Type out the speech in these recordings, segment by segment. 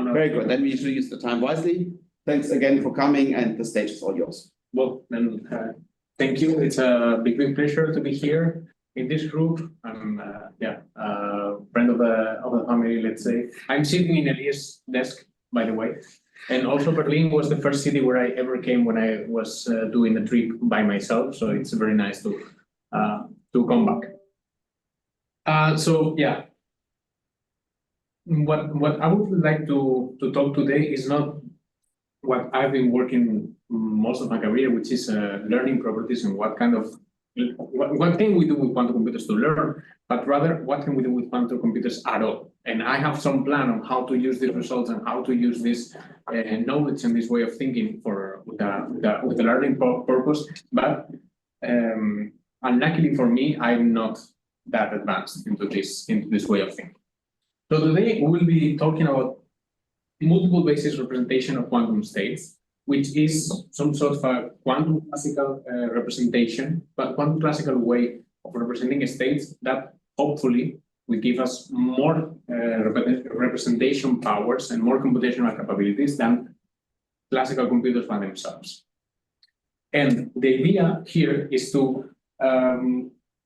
Very good. Then we should use the time wisely. Thanks again for coming, and the stage is all yours. Well, then, thank you. It's a big pleasure to be here in this group. I'm, friend of the family, let's say. I'm sitting in Elias' desk, by the way. And also Berlin was the first city where I ever came when I was doing a trip by myself. So it's very nice to come back. What I would like to talk today is not what I've been working most of my career, which is learning properties and what can we do with quantum computers to learn, but rather what can we do with quantum computers at all. And I have some plan on how to use these results and how to use this knowledge and this way of thinking with the learning purpose. But unluckily for me, I'm not that advanced into this way of thinking. So today we will be talking about multiple basis representation of quantum states, which is some sort of a quantum classical representation, but quantum classical way of representing states that hopefully will give us more representation powers and more computational capabilities than classical computers by themselves. And the idea here is to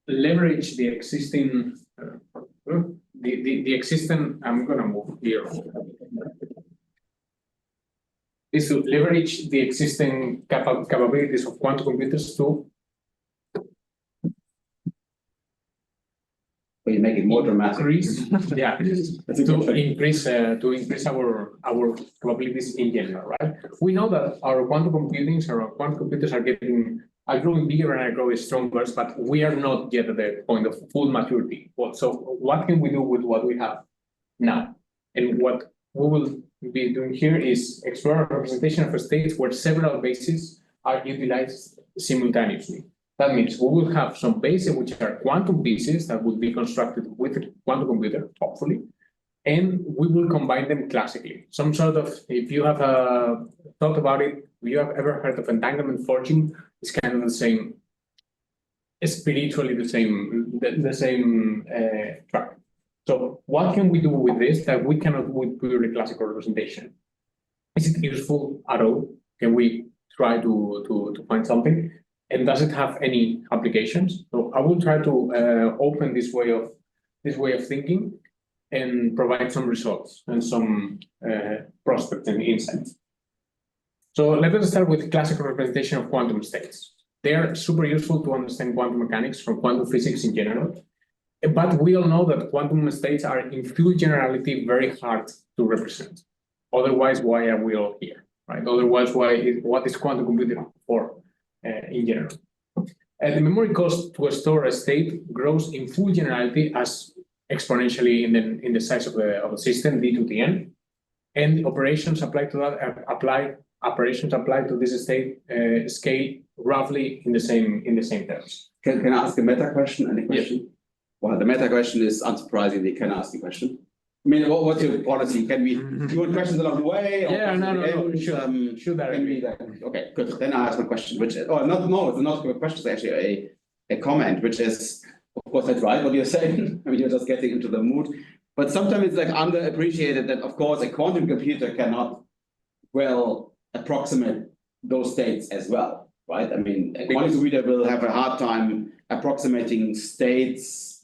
leverage the existing I'm going to move here. Is to leverage the existing capabilities of quantum computers to you make it more dramatic. To increase our capabilities in general, right? We know that our quantum computers are growing bigger and are growing stronger, but we are not yet at the point of full maturity. So what can we do with what we have now? And what we will be doing here is explore a representation of states where several bases are utilized simultaneously. That means we will have some bases which are quantum pieces that will be constructed with a quantum computer, hopefully, and we will combine them classically. Some sort of, if you have thought about it, if you have ever heard of entanglement forging, it's kind of the same, spiritually the same track. So what can we do with this that we cannot do with purely classical representation? Is it useful at all? Can we try to find something? And does it have any applications? So I will try to open this way of thinking and provide some results and some prospects and insights. So let us start with classical representation of quantum states. They are super useful to understand quantum mechanics from quantum physics in general. But we all know that quantum states are in full generality very hard to represent. Otherwise, why are we all here, right? Otherwise, what is quantum computing for in general? The memory cost to store a state grows in full generality as exponentially in the size of the system, d to the n, and operations applied to that operations applied to this state scale roughly in the same terms. Can I ask a meta question? Any question? Yes. Well, the meta question is unsurprisingly, can I ask the question? I mean, what's your policy? Can we do you want questions along the way? Yeah, no. Should okay, good. Then I ask my question, which is, it's not a question, it's actually a comment, which is, of course, that's right what you're saying. I mean, you're just getting into the mood. But sometimes it's like underappreciated that, of course, a quantum computer cannot well approximate those states as well, right? I mean, a quantum computer will have a hard time approximating states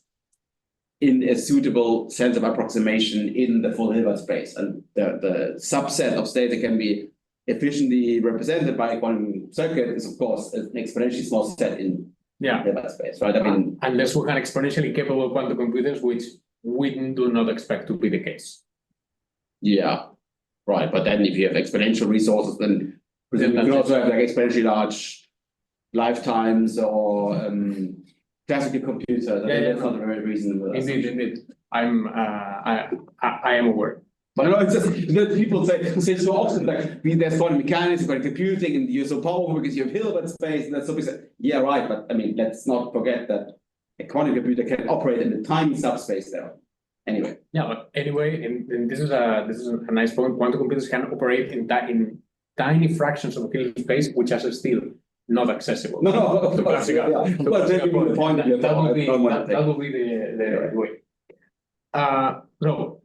in a suitable sense of approximation in the full Hilbert space. And the subset of states that can be efficiently represented by a quantum circuit is, of course, an exponentially small set in Hilbert space, right? I mean, unless we have exponentially capable quantum computers, which we do not expect to be the case. Yeah, right. But then if you have exponential resources, then you can also have like exponentially large lifetimes or classical computers. That's not very reasonable. Indeed. I am aware. But no, it's just that people say so often like there's quantum mechanics, quantum computing, and you're so powerful because you have Hilbert space, and that's so big. Yeah, right. But I mean, let's not forget that a quantum computer can operate in a tiny subspace there. Anyway. Yeah, but anyway, and this is a nice point. Quantum computers can operate in tiny fractions of Hilbert space, which are still not accessible. No, of course. That will be the way. No,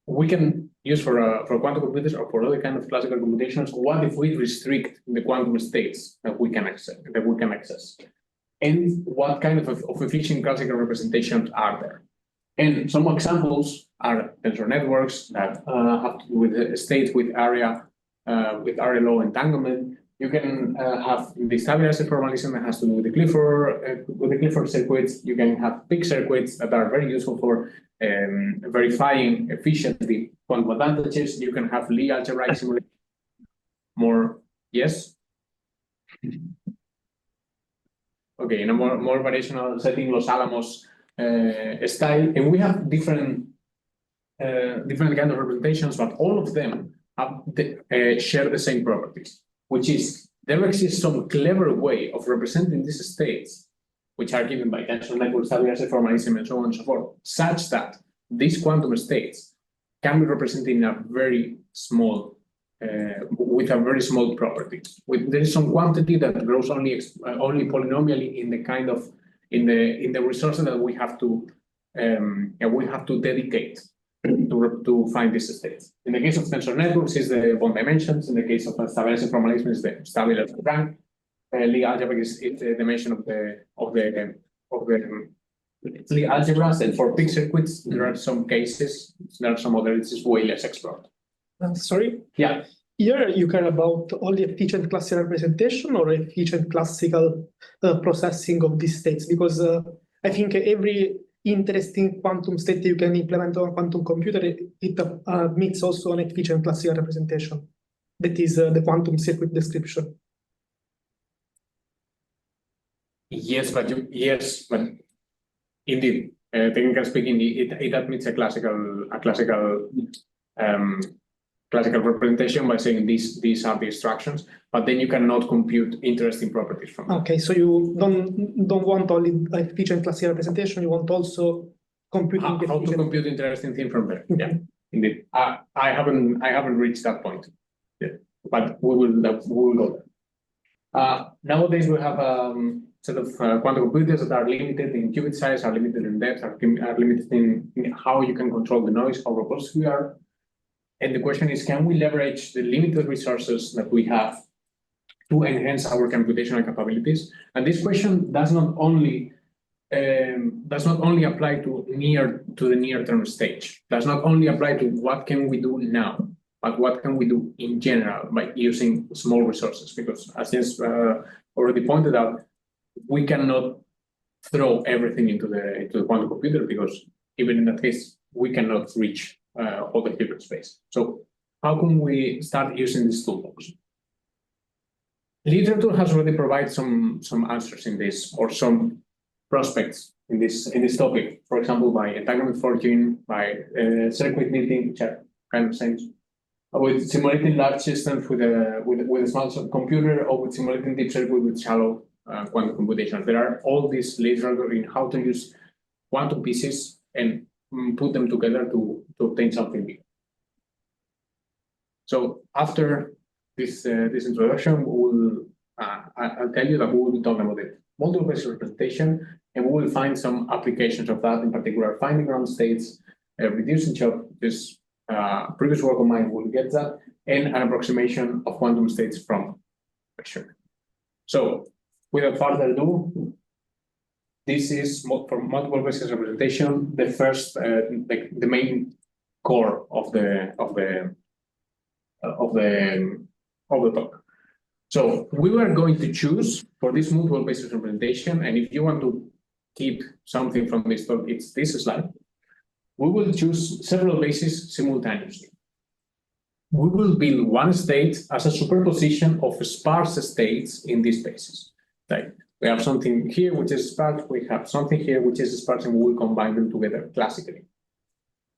we can used for quantum computers or for other kind of classical computations, what if we restrict the quantum states that we can access? And what kind of efficient classical representations are there? And some examples are tensor networks that have to do with states with area law entanglement. You can have the stabilizer formalism that has to do with the Clifford circuits. You can have big circuits that are very useful for verifying efficiently quantum advantages. You can have Lie algebraic simulation. More, yes? Okay, in a more variational setting, Los Alamos style, and we have different kind of representations, but all of them have share the same properties, which is there exists some clever way of representing these states, which are given by tensor networks, stabilizer formalism, and so on and so forth, such that these quantum states can be represented in a very small, with a very small property. There is some quantity that grows only polynomially in the kind of in the resources that we have to dedicate to find these states. In the case of tensor networks, is the bond dimensions. In the case of stabilizer formalism, is the stabilizer rank. Lie algebra is the dimension of the Lie algebras. And for big circuits, there are some cases. There are some others. It's way less explored. Sorry? Yeah. Here you care about only efficient classical representation or efficient classical processing of these states, because I think every interesting quantum state you can implement on a quantum computer, it meets also an efficient classical representation. That is the quantum circuit description. Yes, but indeed, technically speaking, it admits a classical representation by saying these are the instructions, but then you cannot compute interesting properties from it. Okay, so you don't want only efficient classical representation, you want also computing how to compute interesting thing from there. Yeah, indeed. I haven't reached that point yet, but we will go there. Nowadays we have sort of quantum computers that are limited in qubit size, are limited in depth, are limited in how you can control the noise, how robust we are. And the question is, can we leverage the limited resources that we have to enhance our computational capabilities? And this question does not only apply to the near-term stage, does not only apply to what can we do now, but what can we do in general by using small resources? Because as Jens already pointed out, we cannot throw everything into the quantum computer, because even in that case, we cannot reach all the Hilbert space. So how can we start using this toolbox? Literature has already provided some answers in this, or some prospects in this topic. For example, by entanglement forging, by circuit knitting, which are kind of same, with simulating large systems with a small computer, or with simulating deep circuit with shallow quantum computation. There are all these literature in how to use quantum pieces and put them together to obtain something big. So after this introduction, I'll tell you that we will be talking about it. Multiple basis representation, and we will find some applications of that, in particular finding ground states, reducing shock. This previous work of mine will get that, and an approximation of quantum states from pressure. So without further ado, this is for multiple basis representation, the first, the main core of the talk. So we were going to choose for this multiple basis representation, and if you want to keep something from this talk, it's this slide. We will choose several bases simultaneously. We will build one state as a superposition of sparse states in these bases. Like, we have something here which is sparse, we have something here which is sparse, and we will combine them together classically.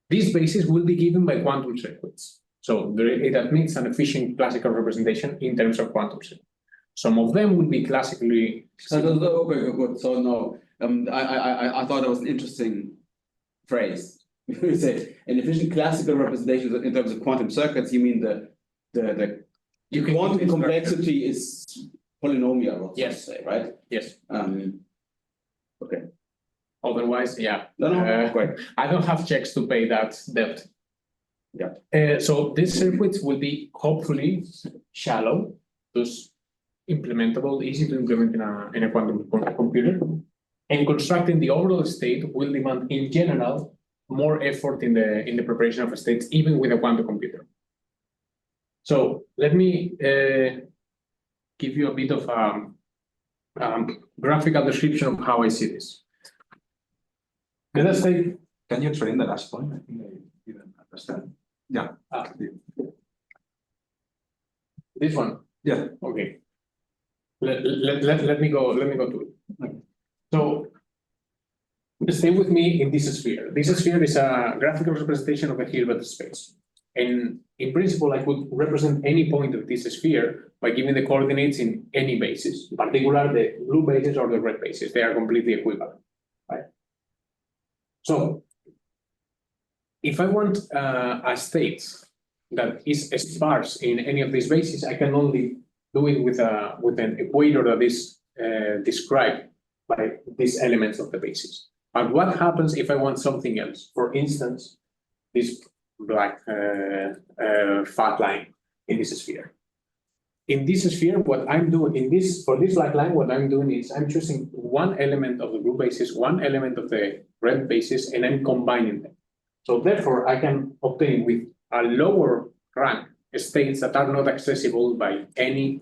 These bases will be given by quantum circuits. So it admits an efficient classical representation in terms of quantum circuits. Some of them will be classically. Okay, good. So no, I thought that was an interesting phrase. You say an efficient classical representation in terms of quantum circuits. You mean the quantum complexity is polynomial, yes, say, right? Yes. Okay. Otherwise, yeah. No, great. I don't have checks to pay that debt. So these circuits will be hopefully shallow, thus implementable, easy to implement in a quantum computer. And constructing the overall state will demand, in general, more effort in the preparation of states, even with a quantum computer. So let me give you a bit of graphical description of how I see this. Let us take. Can you train the last point? I think I didn't understand. Yeah. This one. Yeah. Okay. Let me go to it. Okay. So stay with me in this sphere. This sphere is a graphical representation of a Hilbert space. And in principle, I could represent any point of this sphere by giving the coordinates in any basis, in particular the blue basis or the red basis. They are completely equivalent, right? So if I want a state that is sparse in any of these bases, I can only do it with an equator that is described by these elements of the basis. But what happens if I want something else? For instance, this black fat line in this sphere. In this sphere, what I'm doing for this black line, what I'm doing is I'm choosing one element of the blue basis, one element of the red basis, and I'm combining them. So therefore, I can obtain with a lower rank states that are not accessible by any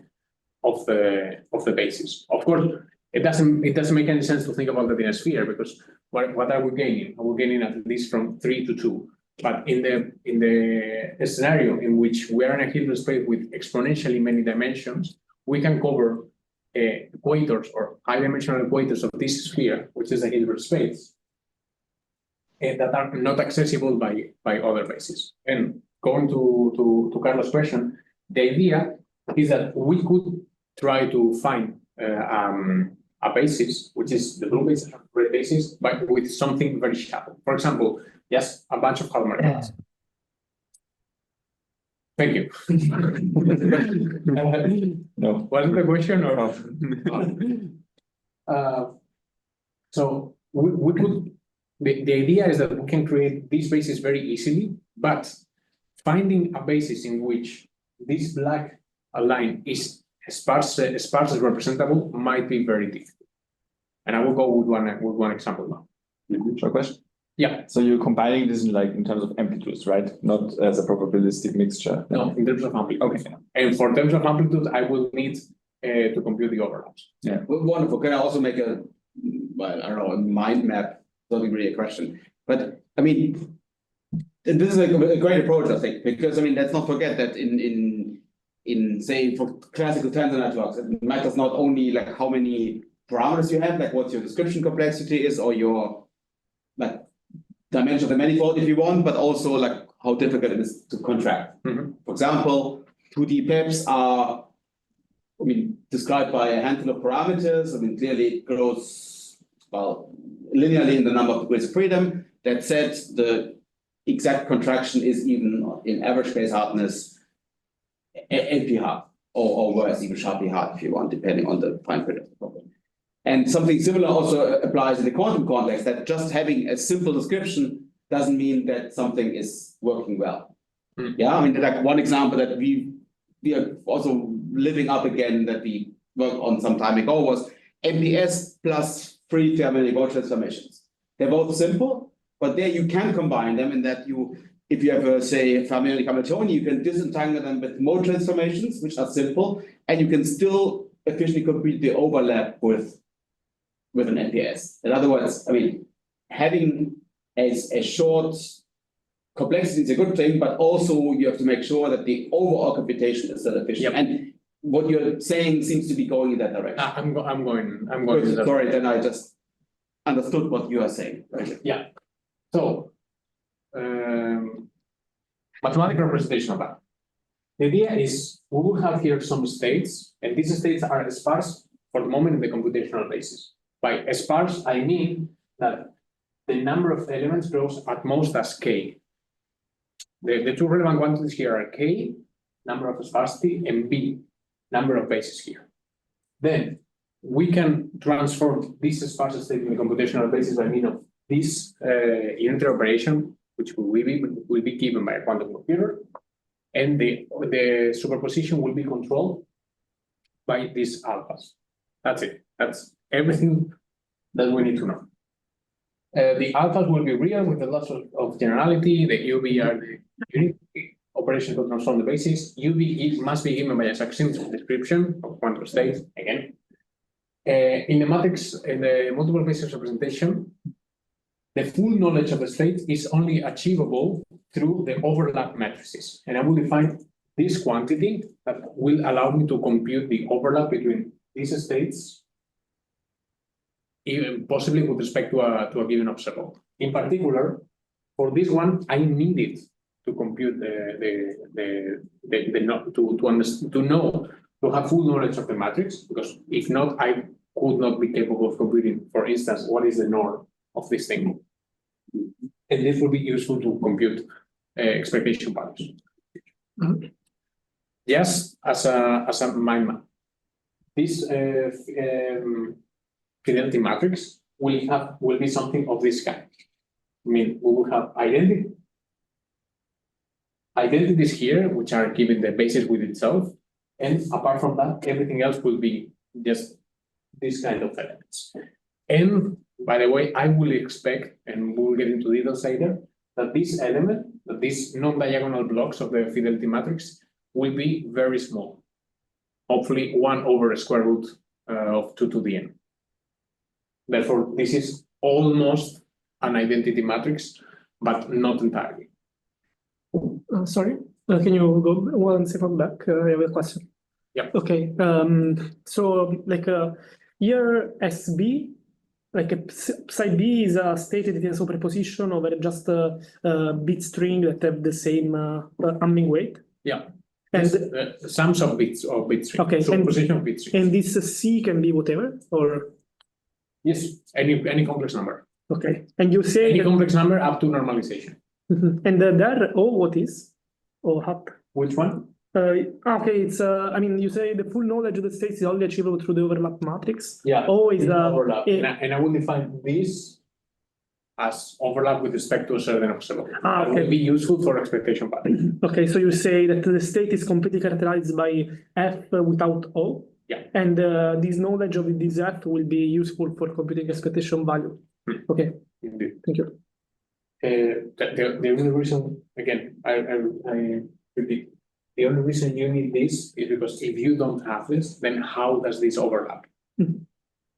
of the bases. Of course, it doesn't make any sense to think about that in a sphere, because what are we gaining? We're gaining at least from 3 to 2. But in the scenario in which we are in a Hilbert space with exponentially many dimensions, we can cover equators or high-dimensional equators of this sphere, which is a Hilbert space, that are not accessible by other bases. And going to Carlos' question, the idea is that we could try to find a basis, which is the blue basis or red basis, but with something very shallow. For example, just a bunch of Hallmark. Thank you. No. Wasn't the question or? So we could. The idea is that we can create these bases very easily, but finding a basis in which this black line is sparse as representable might be very difficult. And I will go with one example now. Short question? Yeah. So you're combining this in terms of amplitudes, right? Not as a probabilistic mixture. No, in terms of amplitude. Okay. And for terms of amplitude, I will need to compute the overlaps. Yeah. Wonderful. Can I also make a mind map? Not really a question, but I mean, this is a great approach, I think, because I mean, let's not forget that in say for classical tensor networks, it matters not only like how many parameters you have, like what your description complexity is, or your like dimension of the manifold if you want, but also like how difficult it is to contract. Mm-hmm. For example, 2D PEPs are, I mean, described by a handful of parameters. I mean, clearly it grows, well, linearly in the number of degrees of freedom. That said, the exact contraction is even in average phase hardness NP hard, or worse, even sharply hard if you want, depending on the fine print of the problem. And something similar also applies in the quantum context, that just having a simple description doesn't mean that something is working well. Yeah, I mean, like one example that we are also living up again that we worked on some time ago was MPS plus free Fermi-Nagel transformations. They're both simple, but there you can combine them in that if you have a, say, Fermi-Nagel Hamiltonian, you can disentangle them with mode transformations, which are simple, and you can still efficiently complete the overlap with an NPS. In other words, I mean, having a short complexity is a good thing, but also you have to make sure that the overall computation is still efficient. Yep. And what you're saying seems to be going in that direction. I'm going. Good. Sorry, then I just understood what you are saying. Right? Yeah. So, mathematical representation of that. The idea is we will have here some states, and these states are sparse for the moment in the computational basis. By sparse, I mean that the number of elements grows at most as k. The two relevant quantities here are k, number of sparsity, and b, number of bases here. Then we can transform this sparse state in the computational basis by means of this unitary operation which will be given by a quantum computer, and the superposition will be controlled by these alphas. That's it. That's everything that we need to know. The alphas will be real with a lot of generality. The UV are the unique operation to transform the basis. UV must be given by a succinct description of quantum states again. In the matrix, in the multiple basis representation, the full knowledge of the state is only achievable through the overlap matrices. And I will define this quantity that will allow me to compute the overlap between these states, even possibly with respect to a given observable. In particular, for this one, I needed to compute to have full knowledge of the matrix, because if not, I could not be capable of computing, for instance, what is the norm of this thing. And this will be useful to compute expectation values. Just as a mind map, this fidelity matrix will be something of this kind. I mean, we will have identities here, which are given the basis with itself, and apart from that, everything else will be just this kind of elements. And by the way, I will expect, and we'll get into details later, that this element, that these non-diagonal blocks of the fidelity matrix will be very small. Hopefully 1 over the square root of 2 to the n. Therefore, this is almost an identity matrix, but not entirely. Sorry, can you go one second back? I have a question. Yeah. Okay. So like here SB, like psi B is stated in a superposition over just a bit string that have the same Hamming weight. Yeah. And sums of bits strings. Okay. Superposition of bit strings. And this C can be whatever, or yes, any complex number. Okay. And you say any complex number up to normalization. And there O what is? Or hap? Which one? Okay, it's I mean, you say the full knowledge of the states is only achievable through the overlap matrix. Yeah. O is overlap. And I will define this as overlap with respect to a certain observable. It will be useful for expectation pattern. Okay, so you say that the state is completely characterized by F without O. Yeah. And this knowledge of this F will be useful for computing expectation value. Okay. Indeed. Thank you. The only reason, again, I repeat, the only reason you need this is because if you don't have this, then how does this overlap?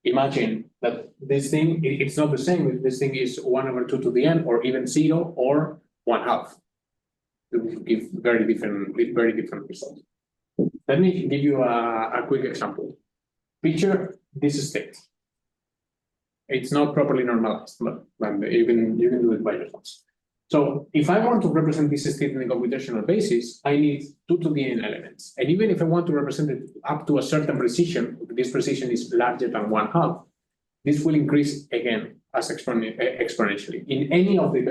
Imagine that this thing, it's not the same if this thing is 1 over 2 to the n, or even 0, or 1/2. It will give very different results. Let me give you a quick example. Picture this state. It's not properly normalized, but you can do it by yourselves. So if I want to represent this state in a computational basis, I need 2 to the n elements. And even if I want to represent it up to a certain precision, this precision is larger than 1/2, this will increase again as exponentially in any of the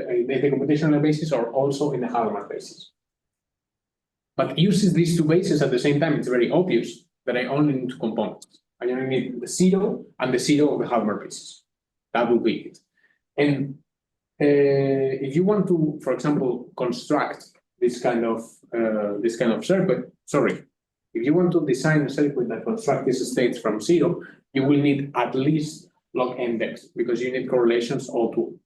computational basis, or also in the Hadamard basis. But uses these two bases at the same time, it's very obvious that I only need 2 components. I only need the 0 and the 0 of the Hadamard basis. That will be it. And if you want to, for example, construct this kind of circuit, if you want to design a circuit that constructs these states from 0, you will need at least log n depth, because you need correlations all two.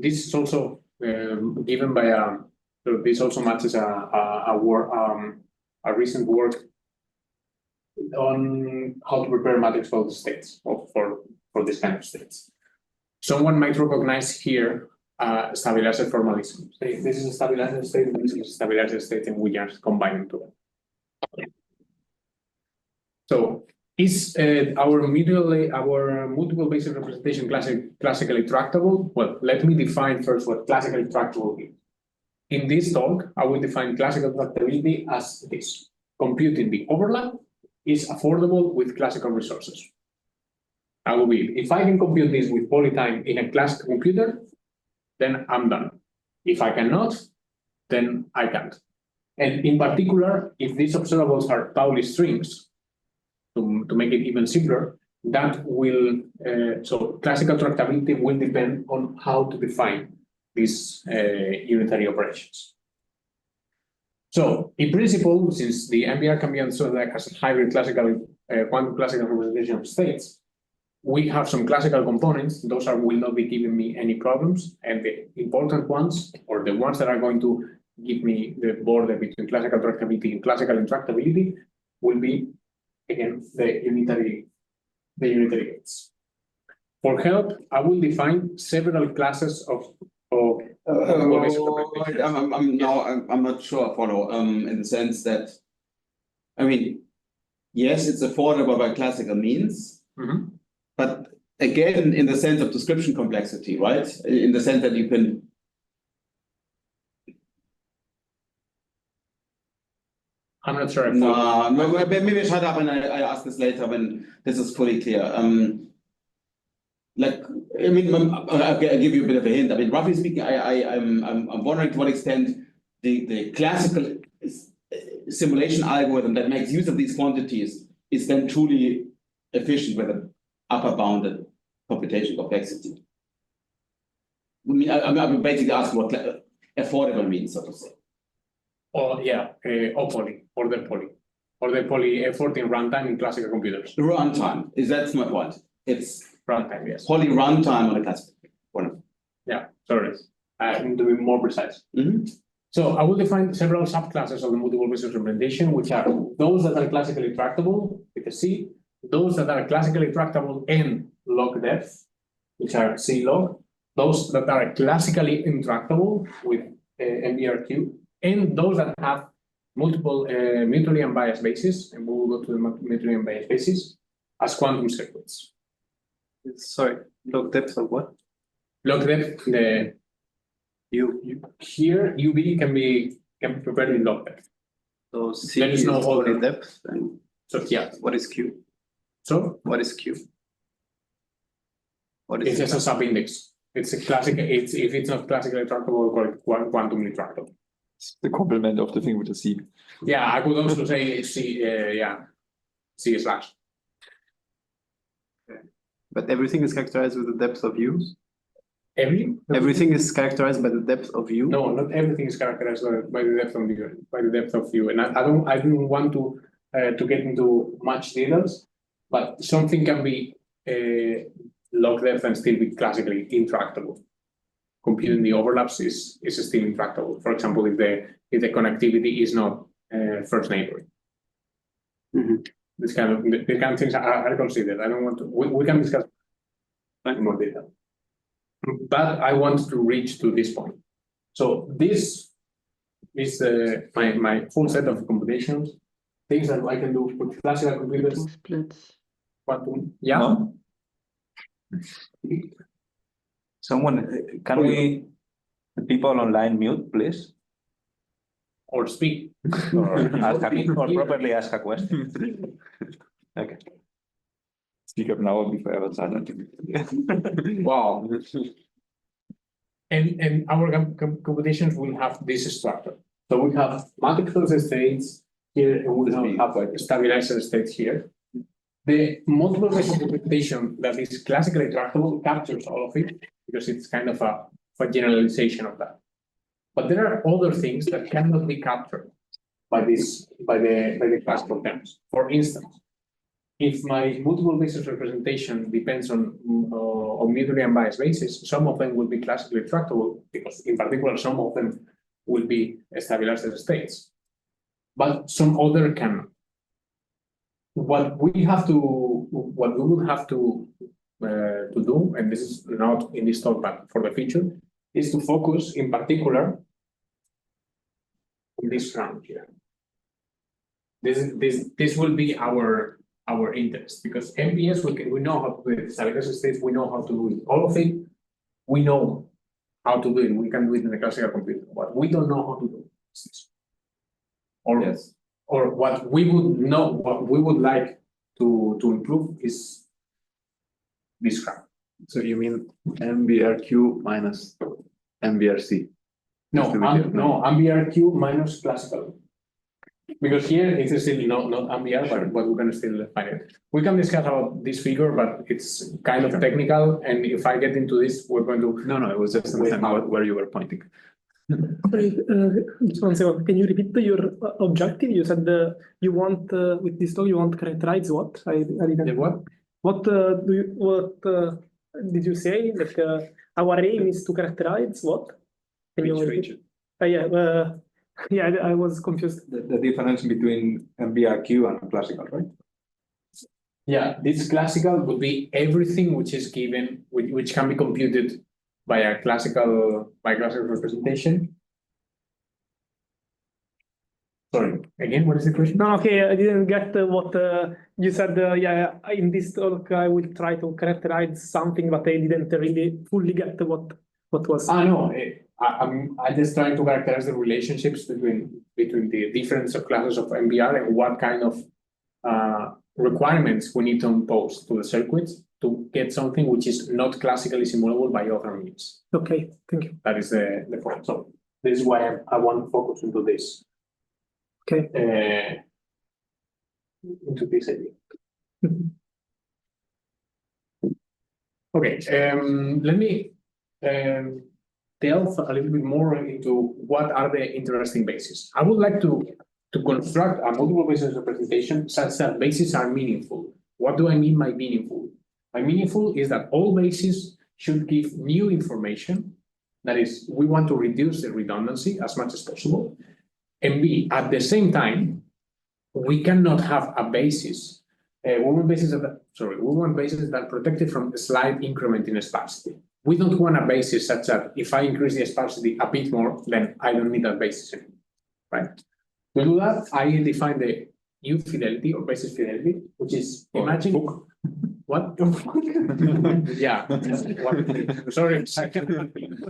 This is also given by this also matches a recent work on how to prepare matrix for the states, for this kind of states. Someone might recognize here stabilizer formalism. This is a stabilizer state, and this is a stabilizer state, and we are combining together. So is our multiple basis representation classically tractable? Well, let me define first what classically tractable is. In this talk, I will define classical tractability as this: computing the overlap is affordable with classical resources. That will be it. If I can compute this with polytime in a classical computer, then I'm done. If I cannot, then I can't. And in particular, if these observables are Pauli strings, to make it even simpler, that will, so classical tractability will depend on how to define these unitary operations. So in principle, since the MBR can be understood like as a hybrid classical, quantum classical representation of states, we have some classical components. Those will not be giving me any problems. And the important ones, or the ones that are going to give me the border between classical tractability and classical intractability, will be, again, the unitary gates. For help, I will define several classes of I'm not sure I follow, in the sense that, I mean, yes, it's affordable by classical means, but again, in the sense of description complexity, right? In the sense that you can. I'm not sure. No, maybe shut up and I ask this later when this is fully clear. Like, I mean, I'll give you a bit of a hint. I mean, roughly speaking, I'm wondering to what extent the classical simulation algorithm that makes use of these quantities is then truly efficient with an upper bounded computation complexity. I mean, I'm basically asking what affordable means, so to say. Or yeah, or the poly effort in runtime in classical computers. Runtime, that's my point. It's runtime, yes. Poly runtime on a classical one. Yeah, sorry. To be more precise. So I will define several subclasses of the multiple basis representation, which are those that are classically tractable with a C, those that are classically tractable and log depth, which are C log, those that are classically intractable with MBRQ, and those that have multiple mutually unbiased bases, and we will go to the mutually unbiased bases as quantum circuits. Sorry, log depth of what? Log depth, the here UV can be prepared in log depth. So C there is no only depth, and so yeah. What is Q? So what is Q? What is it's just a subindex. It's a classic. It's if it's not classically tractable, we call it quantumly tractable. It's the complement of the thing with the C. Yeah, I could also say C. C slash. Okay. But everything is characterized with the depth of U. Everything is characterized by the depth of U. No, not everything is characterized by the depth of U. By the depth of U, and I don't want to get into much details, but something can be log depth and still be classically intractable. Computing the overlaps is still intractable. For example, if the connectivity is not first neighboring. This kind of things are considered. I don't want to. We can discuss in more detail. But I want to reach to this point. So this is my full set of computations, things that I can do with classical computers. Splits. Quantum, yeah. No? Someone, can we, the people online mute, please? Or speak. Or properly ask a question. Okay. Speak up now or be forever silent. Wow. And our computations will have this structure. So we have multiple states here, and we have stabilizer states here. The multiple basis representation that is classically tractable captures all of it because it's kind of a generalization of that. But there are other things that cannot be captured by the classical terms. For instance, if my multiple basis representation depends on mutually unbiased basis, some of them will be classically tractable because, in particular, some of them will be stabilized states, but some other cannot. What we would have to do, and this is not in this talk, but for the future, is to focus in particular on this round here. This will be our interest because MPS we know how to do it. Stabilized states we know how to do it. All of it we know how to do it. We can do it in the classical computer, but we don't know how to do it. Or yes. Or what we would know, what we would like to improve is this graph. So you mean MBRQ minus MBRC? No, MBRQ minus classical. Because here it's still not MBR, but we can still find it. We can discuss about this figure, but it's kind of technical, and if I get into this, we're going to. No, it was just understanding where you were pointing. Sorry, just one second. Can you repeat your objective? You said you want with this talk you want to characterize what? I didn't. The what? What did you say? Like our aim is to characterize what? Can you repeat? Yeah, I was confused. The difference between MBRQ and classical, right? Yeah, this classical would be everything which is given, which can be computed by a classical representation. Sorry, again, what is the question? No, okay, I didn't get what you said. Yeah, in this talk I will try to characterize something, but I didn't really fully get what was. No, I just trying to characterize the relationships between the different subclasses of MBR and what kind of requirements we need to impose to the circuits to get something which is not classically simulable by other means. Okay, thank you. That is the point. So this is why I want to focus into this. Okay. Into this idea. Okay. Let me delve a little bit more into what are the interesting bases. I would like to construct a multiple basis representation such that bases are meaningful. What do I mean by meaningful? By meaningful is that all bases should give new information. That is, we want to reduce the redundancy as much as possible. And B, at the same time, we cannot have a basis. We want bases that are protected from a slight increment in sparsity. We don't want a basis such that if I increase the sparsity a bit more, then I don't need that basis anymore, right? To do that, I define the U fidelity or basis fidelity, which is imagine what? Yeah. Sorry, I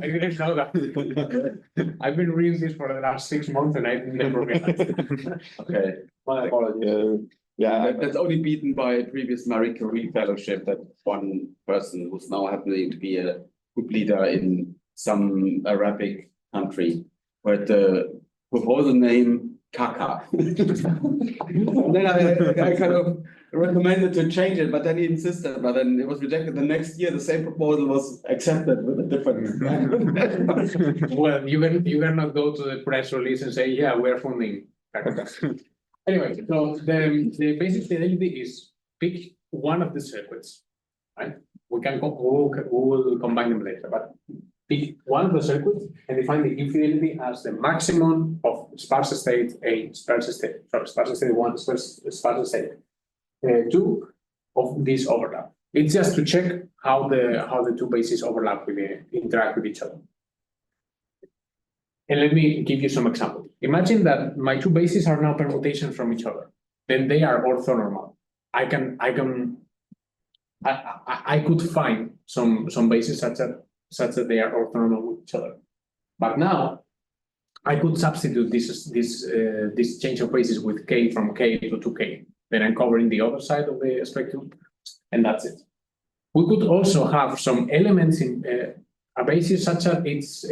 didn't know that. I've been reading this for the last 6 months and I never realized it. Okay. My apologies. That's only beaten by a previous Marie Curie fellowship that one person who's now happening to be a group leader in some Arabic country, where the proposal name Kaka. And then I kind of recommended to change it, but then he insisted, but then it was rejected. The next year, the same proposal was accepted with a different. Well, you cannot go to the press release and say, yeah, we're funding Kaka. Anyway, so the basic fidelity is pick one of the circuits, right? We will combine them later, but pick one of the circuits and define the infidelity as the maximum of sparse state A, sparse state 1, sparse state 2 of this overlap. It's just to check how the two bases overlap interact with each other. And let me give you some examples. Imagine that my two bases are now permutations from each other. Then they are orthonormal. I could find some bases such that they are orthonormal with each other. But now I could substitute this change of bases with k from k to 2k. Then I'm covering the other side of the spectrum, and that's it. We could also have some elements in a basis such that its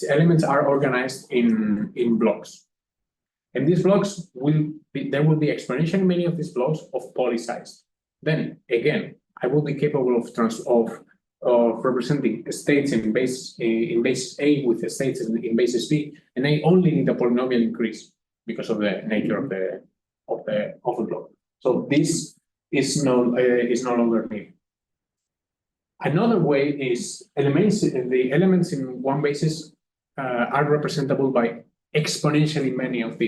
elements are organized in blocks. And these blocks there will be exponentially many of these blocks of poly-sized. Then again, I will be capable of representing states in base A with states in basis B, and I only need a polynomial increase because of the nature of the block. So this is no longer needed. Another way is the elements in one basis are representable by exponentially many elements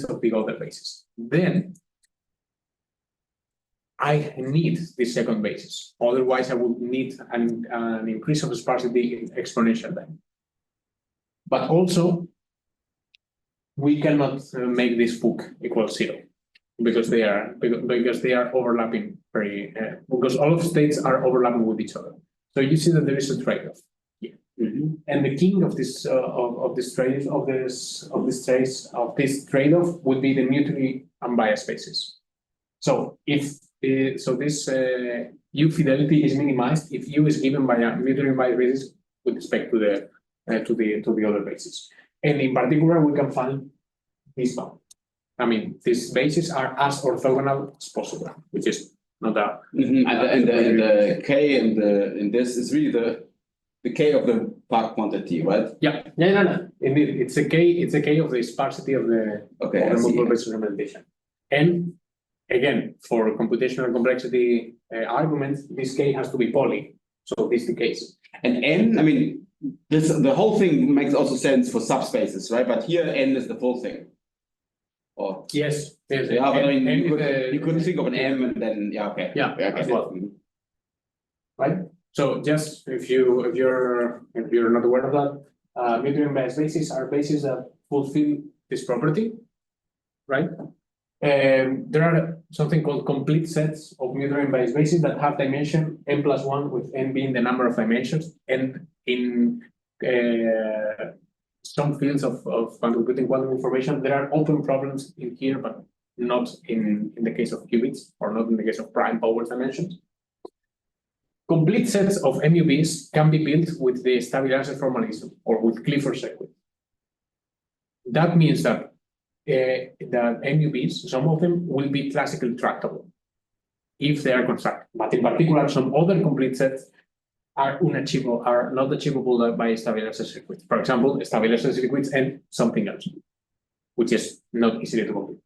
of the other basis. Then I need this second basis. Otherwise, I would need an increase of sparsity in exponential time. But also, we cannot make this book equal 0 because they are overlapping because all of states are overlapping with each other. So you see that there is a trade-off here. Mm-hmm. And the king of this trade-off would be the mutually unbiased basis. So if this U fidelity is minimized if U is given by a mutually unbiased basis with respect to the other basis. And in particular, we can find this bound. I mean, these bases are as orthogonal as possible, which is not a. And the K in this is really the K of the part quantity, right? Yeah, no. Indeed, it's a K of the sparsity of the Okay, I of the see. multiple basis representation. And again, for computational complexity arguments, this K has to be poly. So this is the case. And N, I mean, the whole thing makes also sense for subspaces, right? But here N is the full thing. Or Yes. yeah, but I mean, N you could think of an M and then okay. Yeah, okay. as well. Right. So just if you're not aware of that, mutually biased bases are bases that fulfill this property, right? There are something called complete sets of mutually biased bases that have dimension n+1, with n being the number of dimensions, and in some fields of computing quantum information, there are open problems in here, but not in the case of qubits, or not in the case of prime power dimensions. Complete sets of MUBs can be built with the stabilizer formalism or with Clifford circuit. That means that MUBs, some of them will be classically tractable if they are constructed, but in particular, some other complete sets are unachievable, are not achievable by stabilizer circuits. For example, stabilizer circuits and something else, which is not easily to complete.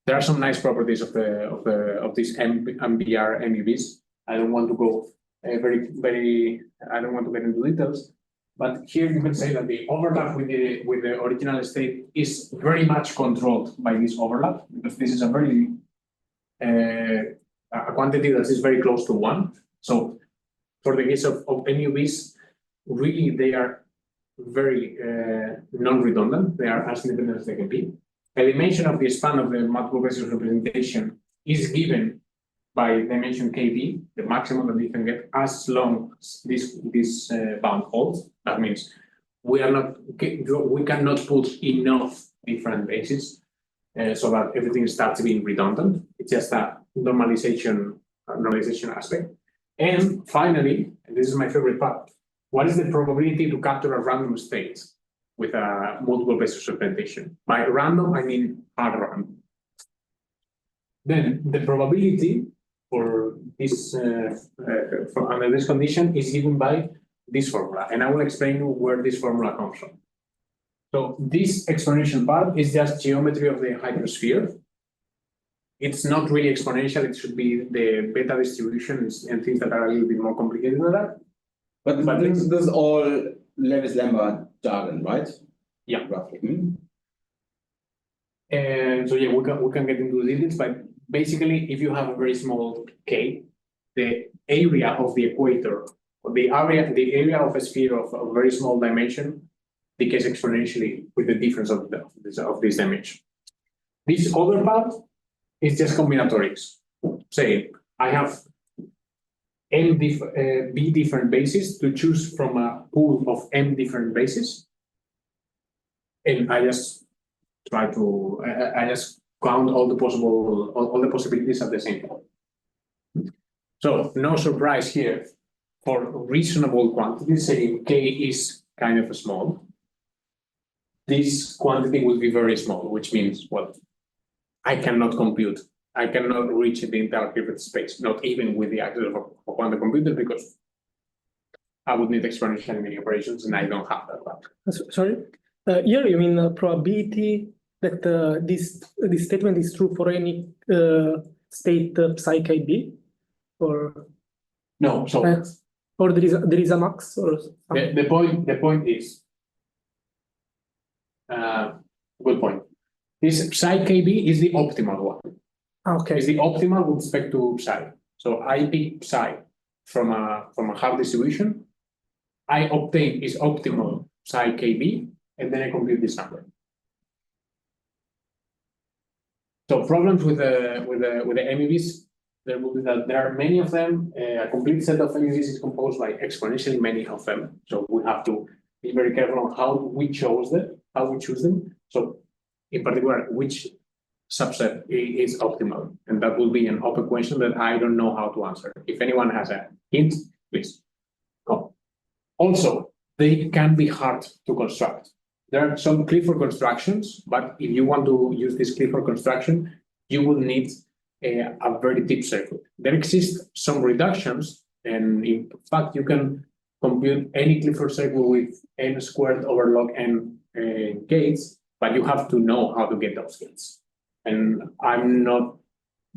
There are some nice properties of these MBR MUBs. I don't want to go I don't want to get into details, but here you can say that the overlap with the original state is very much controlled by this overlap, because this is a very a quantity that is very close to 1. So for the case of MUBs, really they are very non-redundant. They are as independent as they can be. A dimension of the span of the multiple basis representation is given by dimension KB, the maximum that we can get, as long as this bound holds. That means we cannot put enough different bases so that everything starts being redundant. It's just a normalization aspect. And finally, and this is my favorite part, what is the probability to capture a random state with a multiple basis representation? By random, I mean hard random. Then the probability for this under this condition is given by this formula, and I will explain you where this formula comes from. So this exponential part is just geometry of the hypersphere. It's not really exponential. It should be the beta distributions and things that are a little bit more complicated than that. But this is all Lewis-Lambert jargon, right? Yeah. Roughly. And so yeah, we can get into the details, but basically, if you have a very small k, the area of the equator, or the area of a sphere of a very small dimension, decays exponentially with the difference of this dimension. This other part is just combinatorics. Say I have b different bases to choose from a pool of m different bases, and I just try to count all the possibilities at the same time. So no surprise here. For reasonable quantities, saying k is kind of small, this quantity will be very small, which means, well, I cannot compute. I cannot reach the entire Hilbert space, not even with the access of a quantum computer, because I would need exponentially many operations, and I don't have that. Sorry, here you mean probability that this statement is true for any state psi kb, or no? So or there is a max, or the point is good point. This psi kb is the optimal one. Okay. Is the optimal with respect to psi. So I pick psi from a half distribution. I obtain is optimal psi kb, and then I compute this number. So problems with the MUBs, there will be that there are many of them. A complete set of MUBs is composed by exponentially many of them. So we have to be very careful on how we choose them. So in particular, which subset is optimal, and that will be an open question that I don't know how to answer. If anyone has a hint, please come. Also, they can be hard to construct. there are some Clifford constructions, but if you want to use this Clifford construction, you will need a very deep circuit. There exist some reductions, and in fact, you can compute any Clifford circle with n squared over log n gates, but you have to know how to get those gates. And I'm not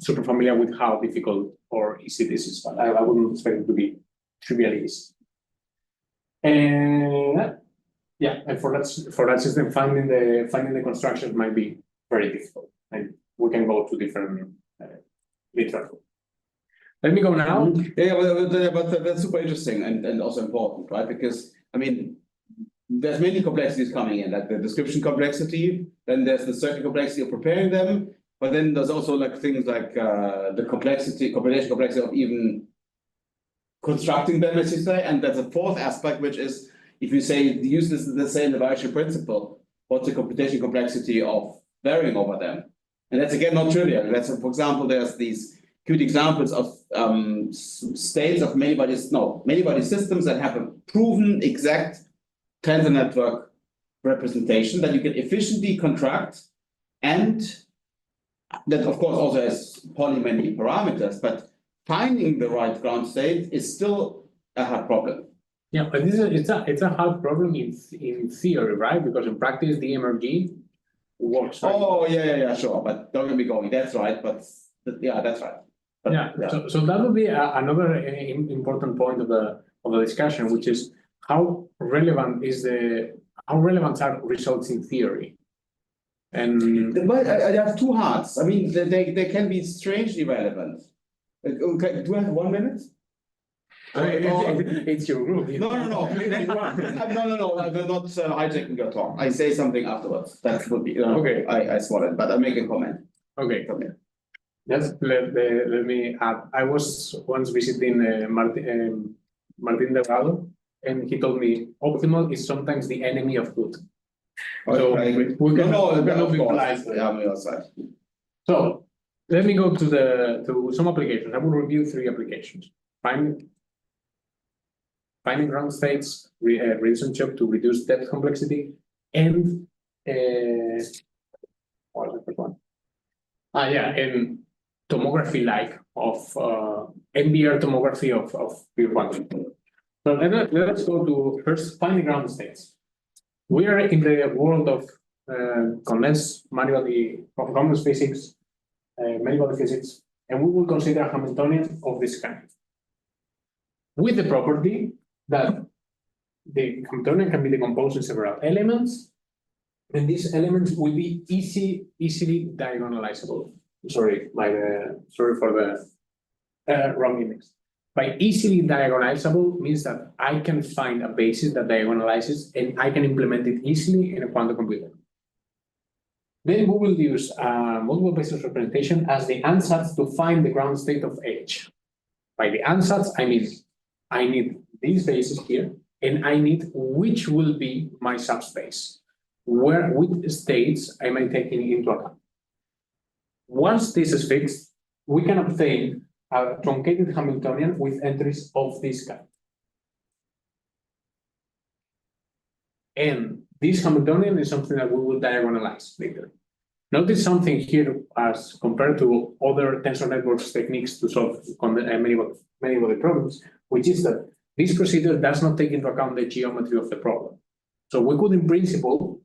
super familiar with how difficult or easy this is, but I wouldn't expect it to be trivially easy. And yeah, and for that system, finding the constructions might be very difficult, and we can go to different literature. Let me go now. Yeah, but that's super interesting and also important, right? Because I mean, there's many complexities coming in, like the description complexity, then there's the circuit complexity of preparing them, but then there's also like things like the computation complexity of even constructing them, as you say, and there's a fourth aspect, which is if you say use this the same evaluation principle, what's the computation complexity of varying over them? And that's again not trivial. That's, for example, there's these cute examples of states of many-body systems that have a proven exact tensor network representation that you can efficiently contract, and that of course also has many parameters, but finding the right ground state is still a hard problem. Yeah, but it's a hard problem in theory, right? Because in practice, the MRG works. Right? Oh yeah, sure. But don't get me going. That's right. But yeah, that's right. But, yeah. So that would be another important point of the discussion, which is how relevant are results in theory? And but I have two hearts. I mean, they can be strangely relevant. Okay, do I have 1 minute? It's your group. No. No, I'm not hijacking your talk. I say something afterwards. That would be okay. I swallowed, but I make a comment. Okay. Let me add. I was once visiting Martin Delgado, and he told me optimal is sometimes the enemy of good. So we cannot be blind. So let me go to some applications. I will review 3 applications. Finding ground states, reducing choke to reduce depth complexity, and what was the first one? And tomography of NBR tomography of pure quantum. So let's go to first finding ground states. We are in the world of condensed physics, many-body physics, and we will consider a Hamiltonian of this kind, with the property that the Hamiltonian can be decomposed in several elements, and these elements will be easily diagonalizable. Sorry for the wrong image. By easily diagonalizable means that I can find a basis that diagonalizes, and I can implement it easily in a quantum computer. Then we will use multiple basis representation as the ansatz to find the ground state of H. By the ansatz, I mean I need these bases here, and I need which will be my subspace, which states am I taking into account. Once this is fixed, we can obtain a truncated Hamiltonian with entries of this kind. And this Hamiltonian is something that we will diagonalize later. Notice something here as compared to other tensor networks techniques to solve many-body problems, which is that this procedure does not take into account the geometry of the problem. So we could, in principle,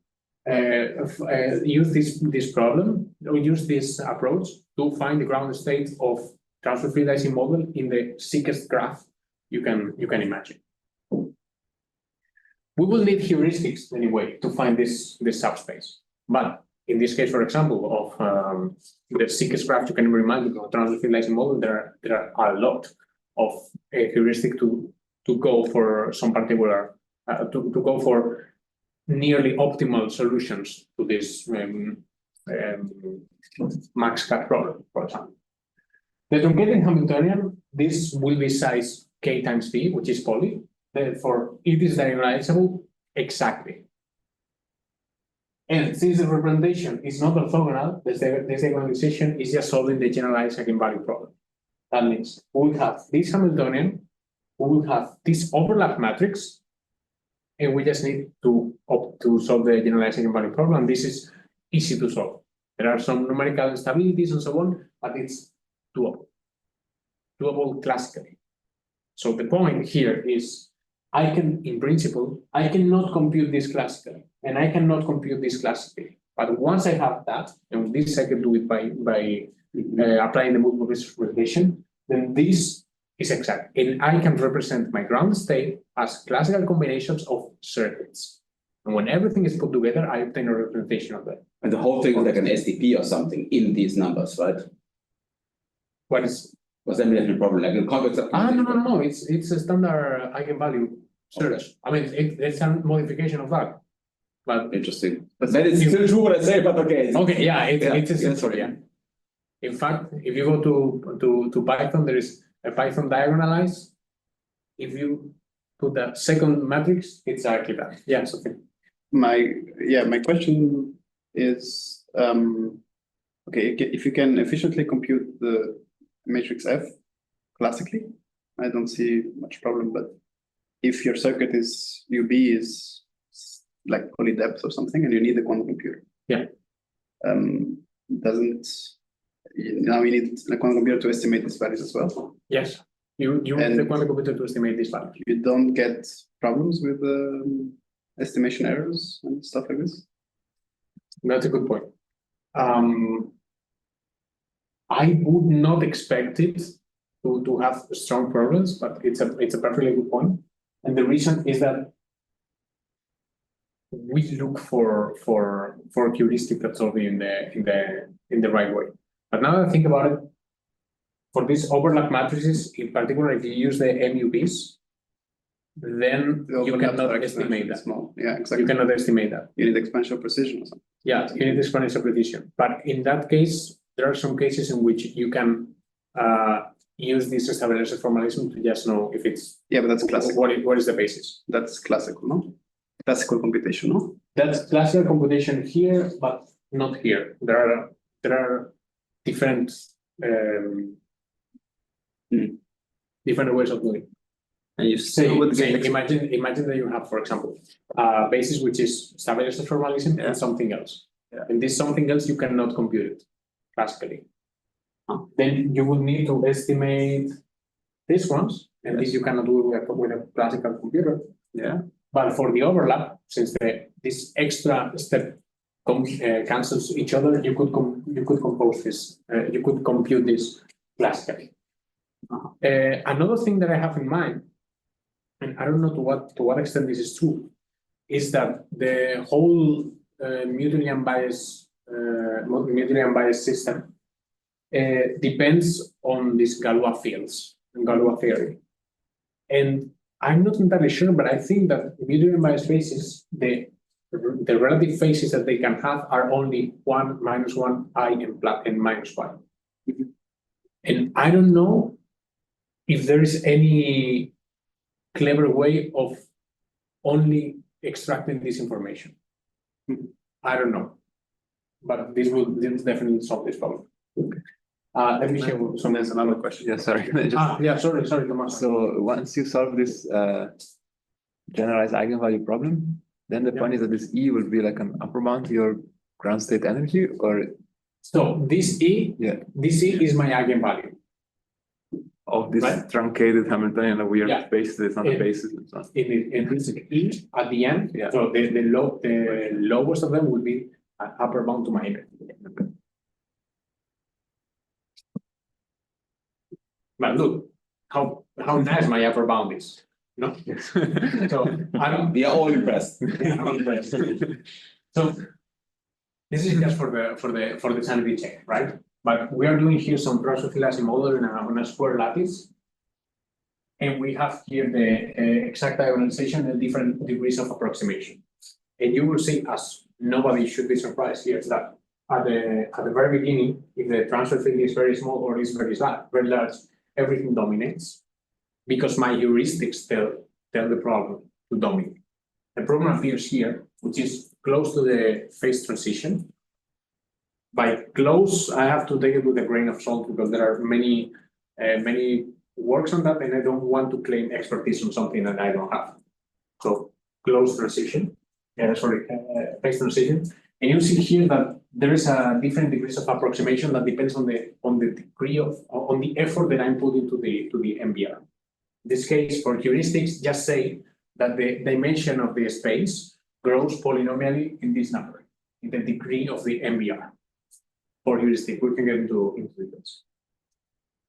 use this problem or use this approach to find the ground state of transfer field Ising model in the sickest graph you can imagine. We will need heuristics anyway to find this subspace. But in this case, for example, of the sickest graph you can ever imagine of transfer field Ising model, there are a lot of heuristic to go for some particular to go for nearly optimal solutions to this max cut problem, for example. The truncated Hamiltonian, this will be size k times p, which is poly. Therefore, it is diagonalizable exactly. And since the representation is not orthogonal, this diagonalization is just solving the generalized eigenvalue problem. That means we will have this Hamiltonian, we will have this overlap matrix, and we just need to to solve the generalized eigenvalue problem. This is easy to solve. There are some numerical instabilities and so on, but it's doable classically. So the point here is in principle, I cannot compute this classically, and I cannot compute this classically. But once I have that, and this I can do it by applying the multiple representation, then this is exact. And I can represent my ground state as classical combinations of circuits. And when everything is put together, I obtain a representation of that. And the whole thing is like an SDP or something in these numbers, right? What is? Was that a problem? Like in context of No. It's a standard eigenvalue search. Okay. I mean, it's a modification of that. But interesting. But that is still true what I say, but okay. okay, yeah, it's a sorry. simple, yeah. In fact, if you go to Python, there is a Python diagonalize. If you put that second matrix, it's exactly that. Yeah, something. My question is, okay, if you can efficiently compute the matrix F classically, I don't see much problem, but if your circuit is UB is like poly depth or something and you need a quantum computer. Yeah. Now you need a quantum computer to estimate these values as well. Yes. You need the quantum computer to estimate this value. You don't get problems with estimation errors and stuff like this? That's a good point. I would not expect it to have strong problems, but it's a perfectly good point. And the reason is that we look for heuristic that's solving in the right way. But now that I think about it, for these overlap matrices, in particular, if you use the MUBs, then you cannot estimate that. Small. Yeah, exactly. You cannot estimate that. You need exponential precision or something. Yeah, you need exponential precision. But in that case, there are some cases in which you can use this stabilizer formalism to just know if it's but that's classical. What is the basis? That's classical, no? Classical computation, no? That's classical computation here, but not here. There are different different ways of doing it. And you Say, say imagine that you have, for example, a basis which is stabilizer formalism and something else. Yeah. And this something else you cannot compute it classically. Then you will need to estimate these ones, and this you cannot do with a classical computer. Yeah. But for the overlap, since this extra step cancels each other, you could compose this. You could compute this classically. Another thing that I have in mind, and I don't know to what extent this is true, is that the whole mutually unbiased system depends on these Galois fields and Galois theory. And I'm not entirely sure, but I think that mutually unbiased phases, the relative phases that they can have are only 1, -1, I, and minus 1. And I don't know if there is any clever way of only extracting this information. I don't know, but this will definitely solve this problem. Let me show some. There's another question. Yeah, sorry. Yeah, sorry, Thomas. So once you solve this generalized eigenvalue problem, then the point is that this E will be like an upper bound to your ground state energy, or so this E is my eigenvalue. Of this Right. truncated Hamiltonian that we are Yeah. basis, it's not a basis and so on. In the intrinsic E at the end, Yeah. so the lowest of them will be an upper bound to my energy. But look, how nice my upper bound is, no? So I don't. We are all impressed. So this is just for the sanity check, right? But we are doing here some Drosophilasi model on a square lattice. And we have here the exact diagonalization and different degrees of approximation. And you will see, as nobody should be surprised here, that at the very beginning, if the transfer field is very small or is very large, everything dominates, because my heuristics tell the problem to dominate. The problem appears here, which is close to the phase transition. By close, I have to take it with a grain of salt because there are many works on that, and I don't want to claim expertise on something that I don't have. So close transition. phase transition. And you see here that there is a different degrees of approximation that depends on the degree on the effort that I'm putting to the MBR. In this case, for heuristics, just say that the dimension of the space grows polynomially in this number, in the degree of the MBR. For heuristic, we can get into details.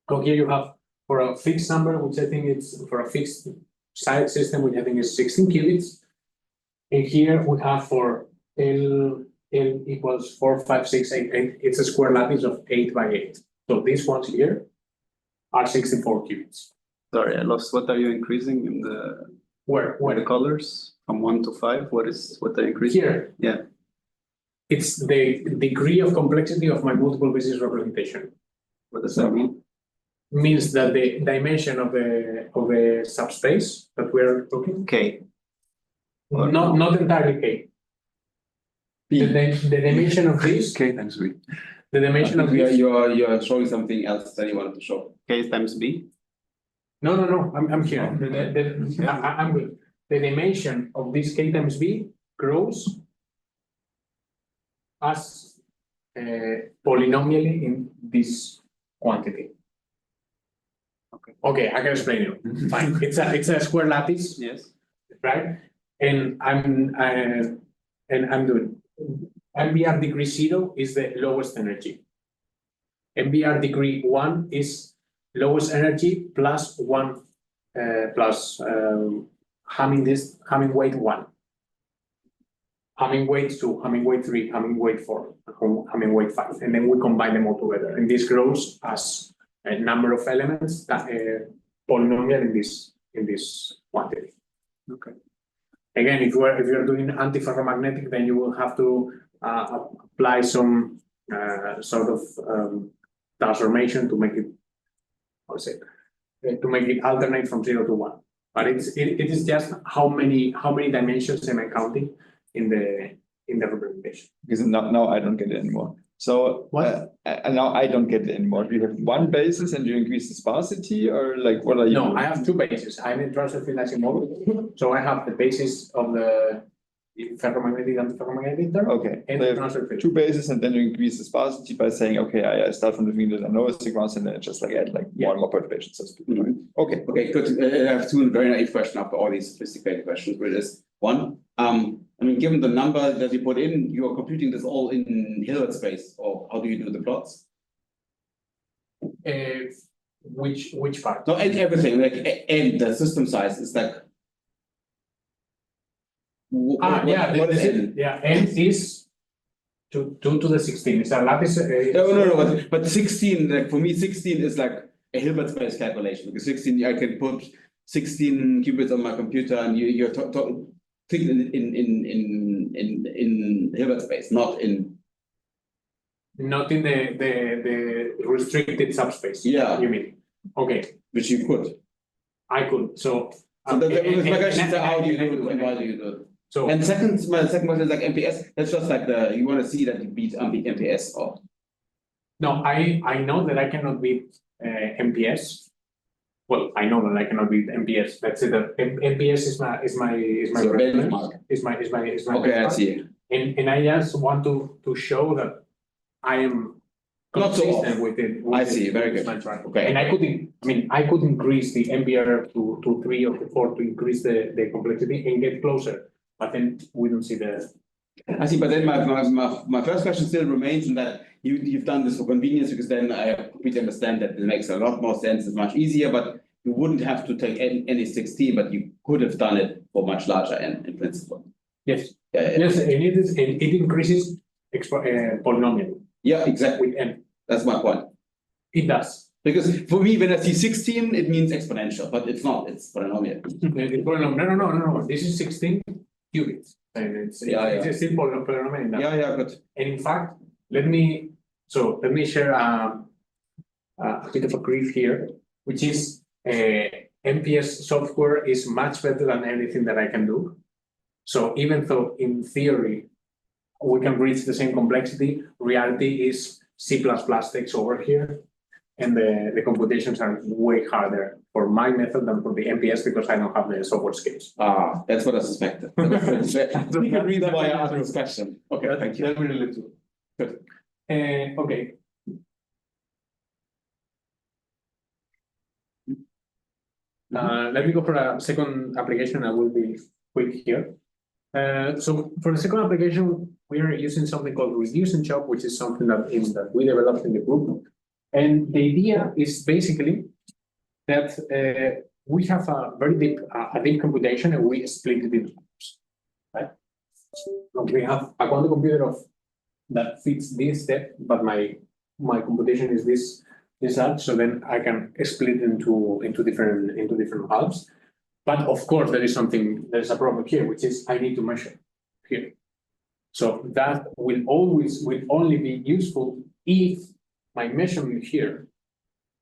So here you have for a fixed number, which I think it's for a fixed side system, which I think is 16 qubits. And here we have for L equals 4, 5, 6, 8, 8. It's a square lattice of 8 by 8. So these ones here are 64 qubits. Sorry, I lost. What are you increasing in the Where the colors from 1 to 5? What are you increasing? here? Yeah. It's the degree of complexity of my multiple basis representation. What does that mean? Means that the dimension of the subspace that we're looking, K. not entirely K. The dimension of this, K times B. the dimension of this. You're showing something else that you wanted to show. K times B. No, I'm here. I'm good. The dimension of this K times B grows as polynomially in this quantity. Okay, I can explain it. Fine. It's a square lattice, Yes. right? And I'm doing MBR degree 0 is the lowest energy. MBR degree 1 is lowest energy plus 1 plus Hamming weight 1. Hamming weight 2, Hamming weight 3, Hamming weight 4, Hamming weight 5, and then we combine them all together. And this grows as a number of elements that polynomial in this quantity. Okay. Again, if you're doing antiferromagnetic, then you will have to apply some sort of transformation to make it, to make it alternate from 0 to 1. But it is just how many dimensions am I counting in the representation. Because now I don't get it anymore. So now I don't get it anymore. Do you have one basis and you increase the sparsity, or like what are you? No, I have two bases. I'm in transfer field model. So I have the basis of the ferromagnetic and ferromagnetic term. Okay, And so you the transfer have field. two bases, and then you increase the sparsity by saying, okay, I start from the field that I know is the grounds, and then I just like add like more and more perturbations. So to speak. Okay. Okay, good. I have two very naive questions after all these sophisticated questions, which is one, I mean, given the number that you put in, you are computing this all in Hilbert space, or how do you do the plots? Which part? No, and everything, like, and the system size is like. N is 2 to the 16. It's a lattice. No, but 16, like for me, 16 is like a Hilbert space calculation, because 16, I can put 16 qubits on my computer, and you're thinking in Hilbert space, not in the restricted subspace. Yeah. You mean? Okay. which you could. I could. So So that was my question, so how do you do it and why do you do it? So And my second question is like MPS, that's just like you want to see that you beat MPS or. no, I know that I cannot beat MPS. Well, I know that I cannot beat MPS. Let's say that MPS is my So reference, benchmark. is my Okay, I benchmark. see. And I just want to show that I am Not so consistent off. with it. I see, very good. Okay. And I could increase the MBR to 3 or to 4 to increase the complexity and get closer, but then we don't see the. I see, but then my first question still remains in that you've done this for convenience, because then I completely understand that it makes a lot more sense, it's much easier, but you wouldn't have to take any 16, but you could have done it for much larger n in principle. Yes, Yeah, yes, and it increases polynomial yeah, exactly. with n. That's my point. It does. Because for me, when I see 16, it means exponential, but it's not, it's polynomial. No. This is 16 qubits, and it's still polynomial in that. Yeah, good. And in fact, let me share a bit of a brief here, which is MPS software is much better than anything that I can do. So even though in theory we can reach the same complexity, reality is C++ takes over here. and the computations are way harder for my method than for the MPS because I don't have the software skills. Ah, that's what I suspected. That's the reason why I asked this question. Okay, thank you. That we relate to. Good. Okay. Let me go for a second application. I will be quick here. So for the second application, we are using something called reduce and chop, which is something that we developed in the group. And the idea is basically that we have a very deep computation and we split it into groups, right? We have a quantum computer that fits this step, but my computation is this large, so then I can split into different halves. But of course, there is a problem here, which is I need to measure here. So that will only be useful if my measurement here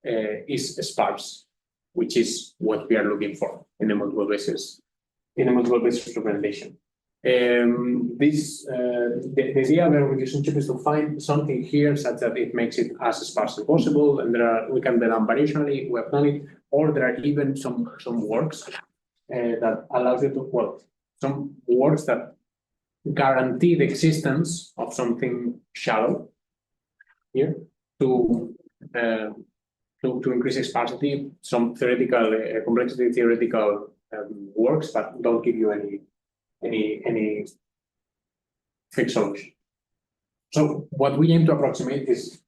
is sparse, which is what we are looking for in the multiple basis representation. The idea of a reduction chip is to find something here such that it makes it as sparse as possible, and we can do that variationally. We have done it, or there are even some works that allows you to some works that guarantee the existence of something shallow here to increase sparsity. Some theoretical complexity theoretical works, but don't give you any fixed solution. So what we aim to approximate is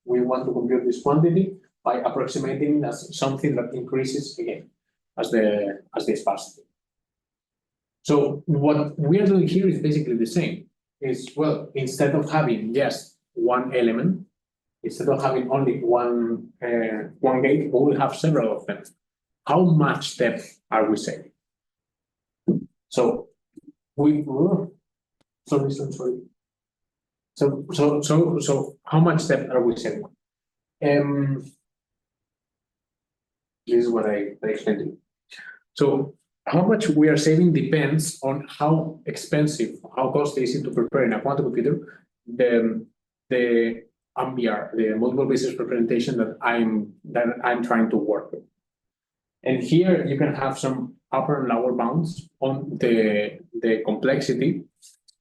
we want to compute this quantity by approximating as something that increases again as the sparsity. So what we are doing here is basically the same. Instead of having just one element, instead of having only one gate, we will have several of them. How much depth are we saving? So sorry. So how much depth are we saving? This is what I explained to you. So how much we are saving depends on how expensive, how costly is it to prepare in a quantum computer the MBR, the multiple basis representation that I'm trying to work with. And here you can have some upper and lower bounds on the complexity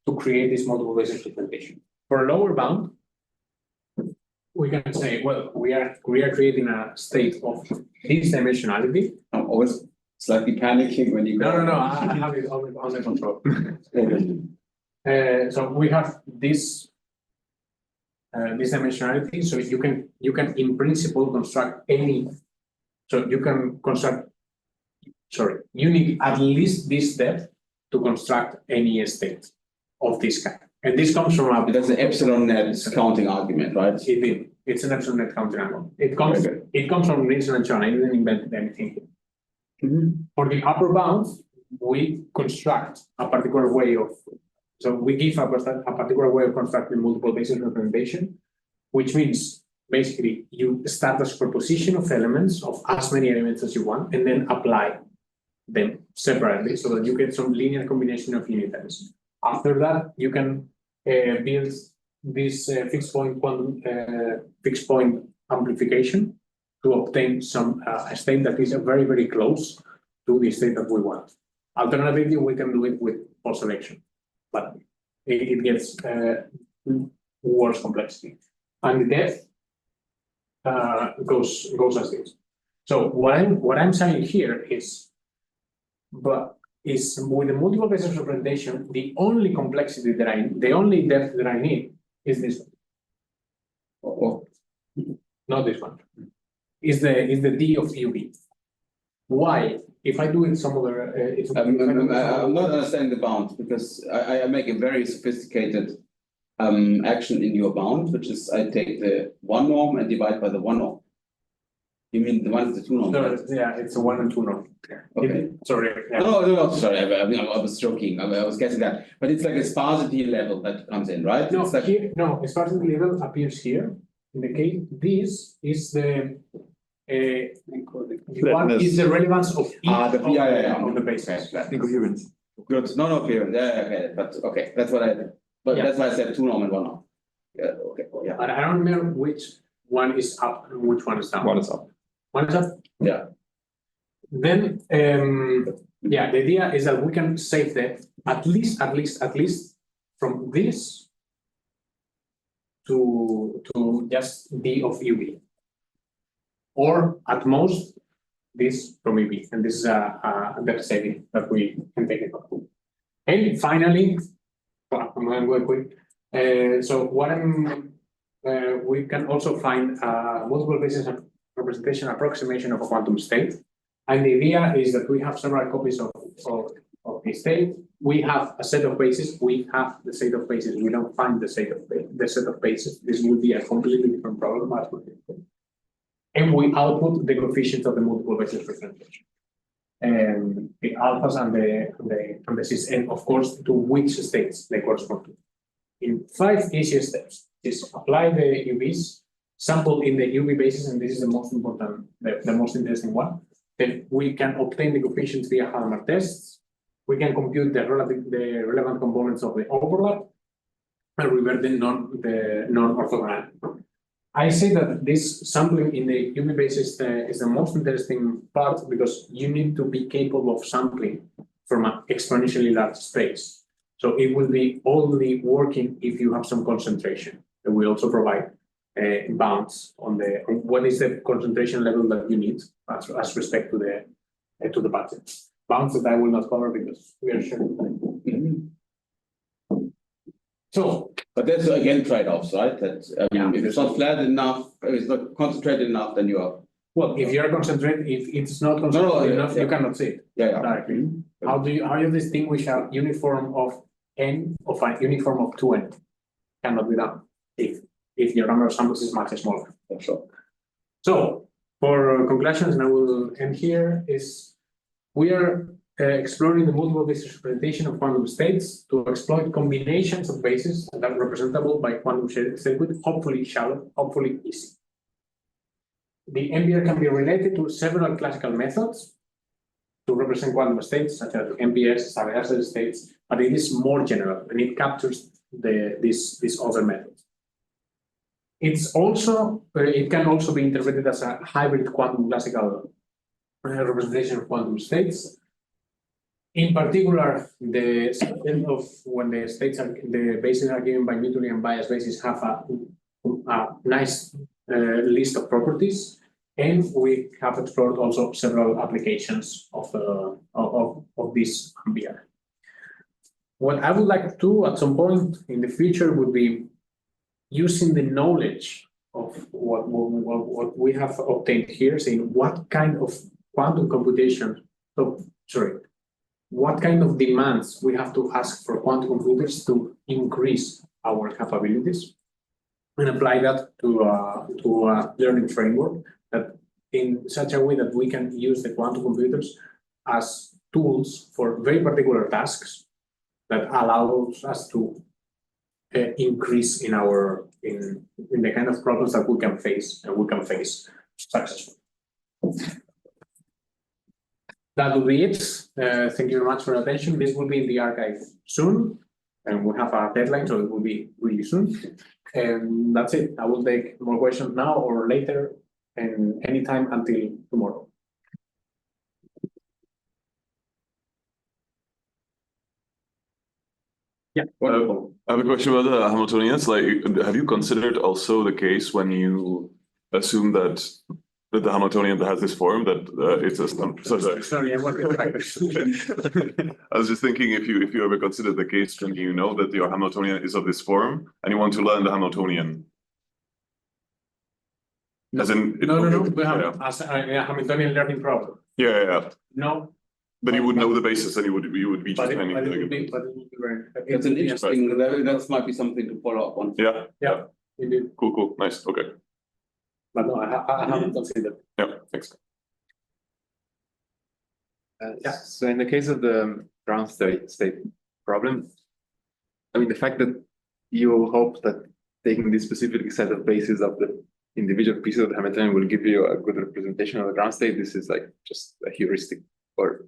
to create this multiple basis representation. For a lower bound, we can say, we are creating a state of this dimensionality. I'm always slightly panicking when you go. No, I have it under control. So we have this dimensionality, so you can in principle construct any. So you can construct. Sorry, you need at least this depth to construct any state of this kind. And this comes from That's the epsilon net counting argument, right? It's an epsilon net counting argument. It comes from Greenson and John. I didn't invent anything here. For the upper bounds, we construct a particular way of. So we give a particular way of constructing multiple basis representation, which means basically you start a superposition of elements of as many elements as you want, and then apply them separately so that you get some linear combination of unitaries. After that, you can build this fixed point amplification to obtain some a state that is very, very close to the state that we want. Alternatively, we can do it with post selection, but it gets worse complexity. And the depth goes as this. So what I'm saying here is with the multiple basis representation, the only complexity the only depth that I need is this one. Not this one. Is the D of UV. Why? If I do it some other, I'm not understanding the bound because I make a very sophisticated action in your bound, which is I take the one norm and divide by the one norm. You mean the one is the two norm? No, yeah, it's a 1 and 2 norm. Okay. Sorry. Yeah. No, sorry. I was joking. I was guessing that, but it's like a sparsity level that comes in, right? No, it's like, a sparsity level appears here. In the case, this is the what is the relevance of each of the bases. Incoherence. Good. No, coherence. Yeah, okay. But okay, that's what I. But that's why I said two norm and one norm. Yeah. Okay. Yeah. And I don't remember which. one is up and which one is down. One is up. One is up? Yeah. Then, yeah, the idea is that we can save that at least from this to just D of UV. Or at most this from UV, and this is a depth saving that we can take it up. And finally, well, I'm going to go quick. So what we can also find multiple basis of representation approximation of a quantum state. And the idea is that we have several copies of the state. We have a set of bases. We have the set of bases. We don't find the set of bases. This would be a completely different problem. And we output the coefficients of the multiple basis representation. And the alphas and the cis, and of course, to which states they correspond to. In 5 easier steps, is apply the UVs, sample in the UV basis, and this is the most important, the most interesting one. Then we can obtain the coefficients via Hadamard tests. We can compute the relevant components of the overlap and revert the non-orthogonal. I say that this sampling in the UV basis is the most interesting part because you need to be capable of sampling from an exponentially large space. So it will be only working if you have some concentration. And we also provide bounds on what is the concentration level that you need as respect to the budget. Bounds that I will not cover because we are sharing time. So, but there's again trade-offs, right? That if it's not flat enough, if it's not concentrated enough, then you are. Well, if you are concentrated, if it's not concentrated enough, you cannot see it. Yeah. Directly. How do you distinguish a uniform of n of a uniform of 2n? Cannot be done if your number of samples is much smaller. Yeah, sure. So for conclusions, and I will end here, is we are exploring the multiple basis representation of quantum states to exploit combinations of bases that are representable by quantum circuit, hopefully shallow, hopefully easy. The MBR can be related to several classical methods to represent quantum states, such as MPS, Savage states, but it is more general and it captures these other methods. It's also it can also be interpreted as a hybrid quantum classical representation of quantum states. In particular, the extent of when the bases are given by Newtonian bias basis have a nice list of properties, and we have explored also several applications of this MBR. What I would like to do at some point in the future would be using the knowledge of what we have obtained here, saying what kind of quantum computation, what kind of demands we have to ask for quantum computers to increase our capabilities, and apply that to a learning framework that in such a way that we can use the quantum computers as tools for very particular tasks that allows us to increase in the kind of problems that we can face and we can face successfully. That will be it. Thank you very much for your attention. This will be in the archive soon, and we have a deadline, so it will be really soon. And that's it. I will take more questions now or later, and anytime until tomorrow. Yeah. I have a question about the Hamiltonians. Like, have you considered also the case when you assume that the Hamiltonian has this form that it's a Sorry, I was just thinking if you ever considered the case when you know that your Hamiltonian is of this form and you want to learn the Hamiltonian. As in, no. We have a Hamiltonian learning problem. Yeah. No. But you would know the basis and you would be just finding but it would be very. It's an interesting. That might be something to follow up on. Yeah. Indeed. Cool. Nice. Okay. But no, I haven't considered. Yeah. Thanks. So in the case of the ground state problem, I mean, the fact that you hope that taking this specific set of bases of the individual pieces of the Hamiltonian will give you a good representation of the ground state, this is like just a heuristic or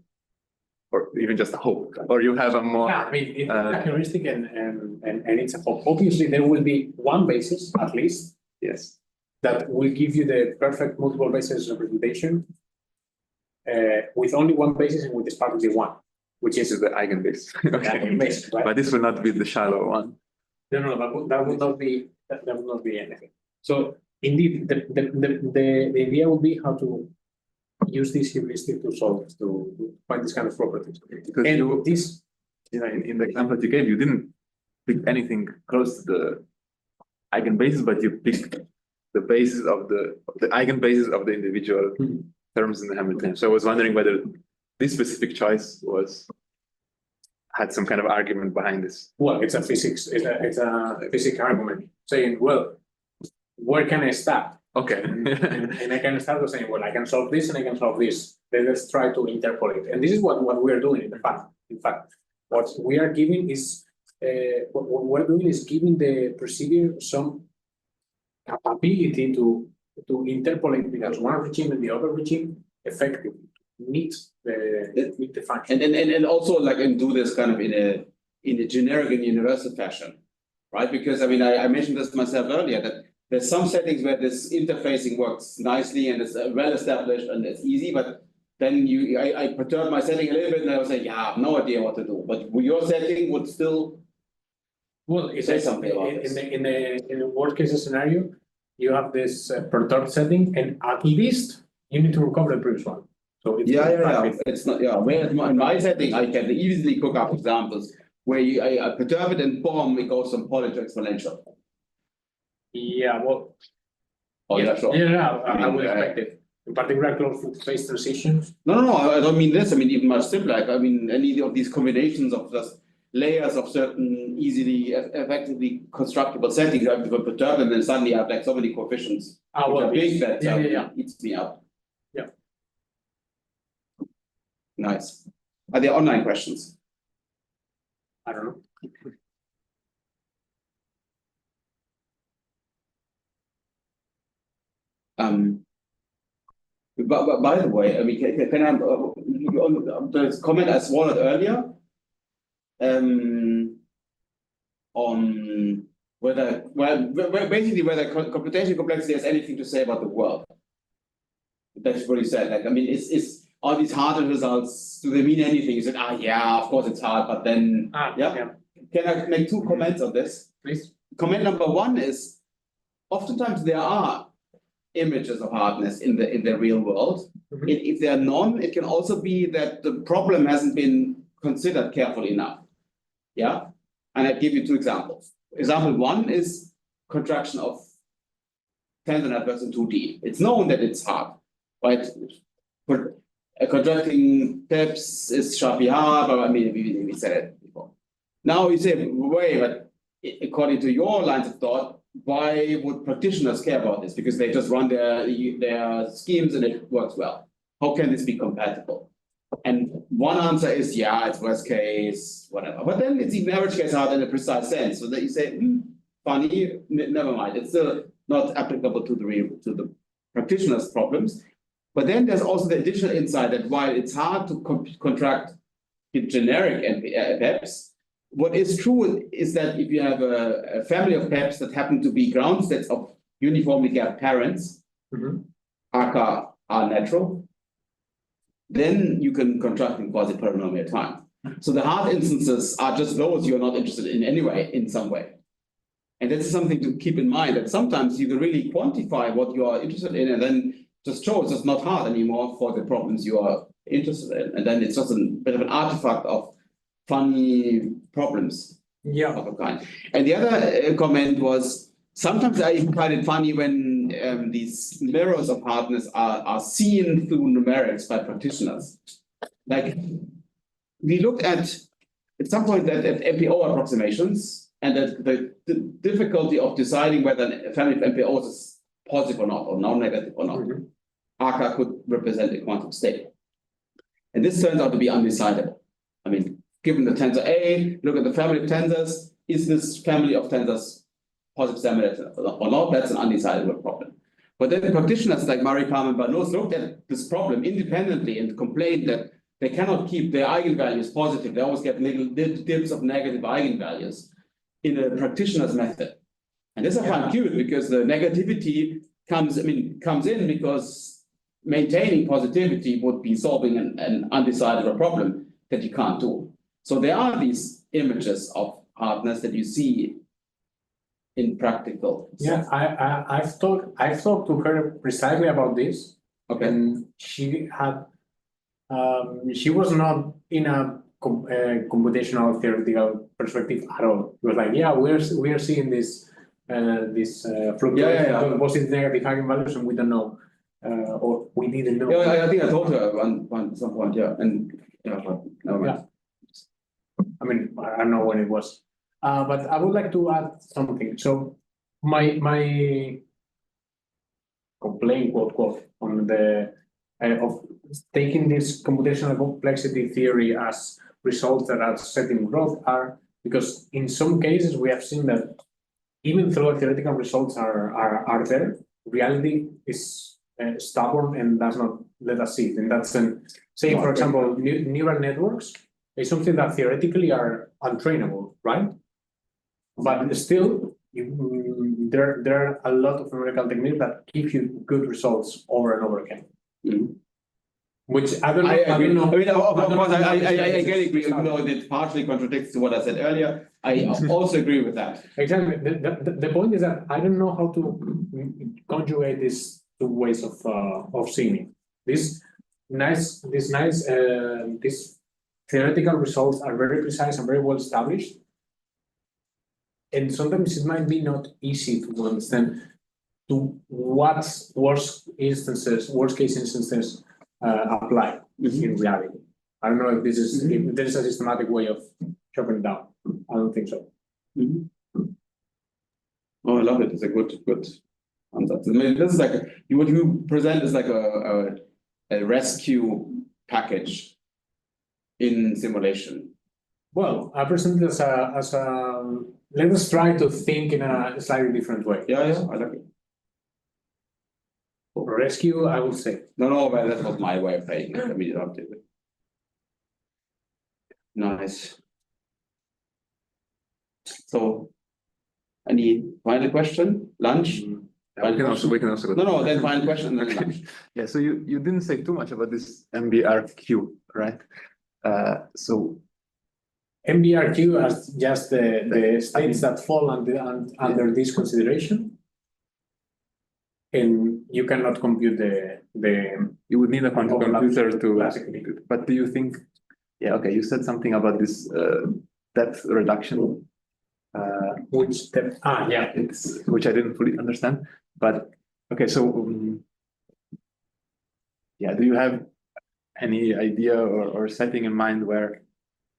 even just a hope, or you have a more. Yeah, I mean, it's a heuristic and it's a hope. Obviously, there will be one basis at least. Yes. that will give you the perfect multiple basis representation with only one basis and with the sparse one, which This is is the eigenbase. Okay. eigenbase, right? But this will not be the shallow one. No, that would not be, that would not be anything. So indeed, the idea would be how to use this heuristic to solve, to find this kind of properties. Because And you, this, in the example that you gave, you didn't pick anything close to the eigenbasis, but you picked the basis of the eigenbasis of the individual Mhm. terms in the Hamiltonian. So I was wondering whether this specific choice had some kind of argument behind this. well, it's a physics argument saying, well, where can I start? Okay. And I can start with saying, well, I can solve this and I can solve this. Then let's try to interpolate. And this is what we are doing in fact. In fact, what we are giving is what we're doing is giving the procedure some ability to interpolate between one regime and the other regime effectively, meet the function. And also like and do this kind of in a generic and universal fashion, right? Because I mean I mentioned this myself earlier that there's some settings where this interfacing works nicely and it's well established and it's easy, but then I perturb my setting a little bit and I was like, yeah, I have no idea what to do. But your setting would still say something about this. In the worst case scenario, you have this perturbed setting, and at least you need to recover the previous one. So it's It's not where in my setting I can easily cook up examples where I perturb it and boom, it goes from poly to exponential. Yeah, well. Oh yeah, sure. I would expect it. In particular, closed phase transitions. No, I don't mean this. I mean even much simpler. Like, I mean any of these combinations of just layers of certain easily effectively constructible settings. I have to perturb them, and then suddenly I have like so many coefficients. Well, Big that eats me up. Yeah. Nice. Are there online questions? I don't know. But by the way, I mean, can I the comment I swallowed earlier? On whether basically whether computational complexity has anything to say about the world. That's what you said. Like, I mean, is all these harder results, do they mean anything? You said, yeah, of course it's hard, but then yeah. Can I make two comments on this? Please. Comment number one is oftentimes there are images of hardness in the real world. Mhm. If they are none, it can also be that the problem hasn't been considered carefully enough. Yeah, and I give you two examples. Example one is contraction of tensor networks in 2D. It's known that it's hard, right? Contracting PEPs is sharply hard, but I mean we said it before. Now you say, wait, but according to your lines of thought, why would practitioners care about this? Because they just run their schemes and it works well. How can this be compatible? And one answer is, yeah, it's worst case, whatever. But then it's even average case hard in a precise sense. So that you say, funny, never mind. It's still not applicable to the practitioner's problems. But then there's also the additional insight that while it's hard to contract generic PEPs, what is true is that if you have a family of PEPs that happen to be ground states of uniformly gapped parents, aka are natural, then you can contract in quasi-polynomial time. So the hard instances are just those you're not interested in anyway, in some way. And that's something to keep in mind, that sometimes you can really quantify what you are interested in and then just show it's just not hard anymore for the problems you are interested in. And then it's just a bit of an artifact of funny problems of a kind. And the other comment was, sometimes I even find it funny when these mirrors of hardness are seen through numerics by practitioners. Like, we looked at some point at MPO approximations and that the difficulty of deciding whether a family of MPOs is positive or not, or non-negative or not. ARCA could represent a quantum state. And this turns out to be undecidable. I mean, given the tensor A, look at the family of tensors, is this family of tensors positive semi-determinate or not? That's an undecidable problem. But then practitioners like Marikam and Banos looked at this problem independently and complained that they cannot keep their eigenvalues positive. They always get little dips of negative eigenvalues in a practitioner's method. And this I find curious because the negativity comes in because maintaining positivity would be solving an undecidable problem that you can't do. So there are these images of hardness that you see in practical. Yeah, I've talked to her precisely about this. Okay. And she was not in a computational theoretical perspective at all. It was like, yeah, we are seeing this fluctuation of positive negative eigenvalues, and we don't know, or we didn't know. Yeah, I think I told her at some point, yeah, and but never mind. I mean, I don't know when it was, but I would like to add something. So my complaint, quote, on the of taking this computational complexity theory as results that are setting growth are because in some cases we have seen that even though theoretical results are there, reality is stubborn and does not let us see it. And that's say, for example, neural networks is something that theoretically are untrainable, right? But still, there are a lot of numerical techniques that give you good results over and over again. Mhm. Which I don't know. I agree. Of course, I again agree, even though it partially contradicts to what I said earlier. I also agree with that. Exactly. The point is that I don't know how to conjugate these two ways of seeing it. These theoretical results are very precise and very well established. And sometimes it might be not easy to understand to what worst case instances apply in reality. I don't know if this is if there is a systematic way of chopping it down. I don't think so. Oh, I love it. It's a good answer. I mean, this is like what you present is like a rescue package in simulation. Well, I present it as a let us try to think in a slightly different way. Yeah, I like it. For rescue, I would say. No, but that was my way of saying it. I mean, I did it. Nice. So, any final question? Lunch? We can also go. No, then final question. Then lunch. Yeah, so you didn't say too much about this MBRQ, right? So MBRQ as just the states that fall under this consideration. And you cannot compute the you would need a quantum computer to classically. But do you think, yeah, okay, you said something about this depth reduction. Which depth? Yeah. Which I didn't fully understand. But okay, so yeah, do you have any idea or setting in mind where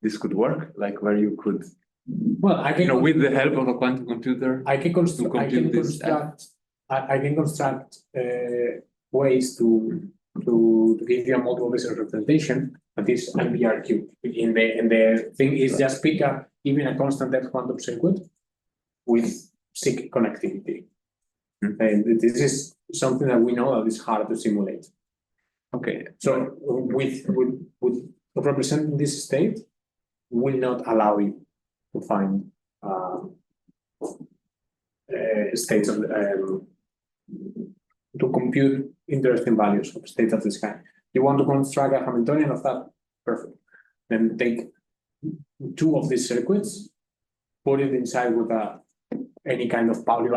this could work? Like where you could, well, I can with the help of a quantum computer, I can construct ways to give you a multiple basis representation of this MBRQ. And the thing is just pick even a constant depth quantum circuit with SIG connectivity. And this is something that we know that is hard to simulate. Okay. So with representing this state will not allow you to find states of to compute interesting values of states of this kind. You want to construct a Hamiltonian of that? Perfect. Then take two of these circuits, put it inside with any kind of Pauli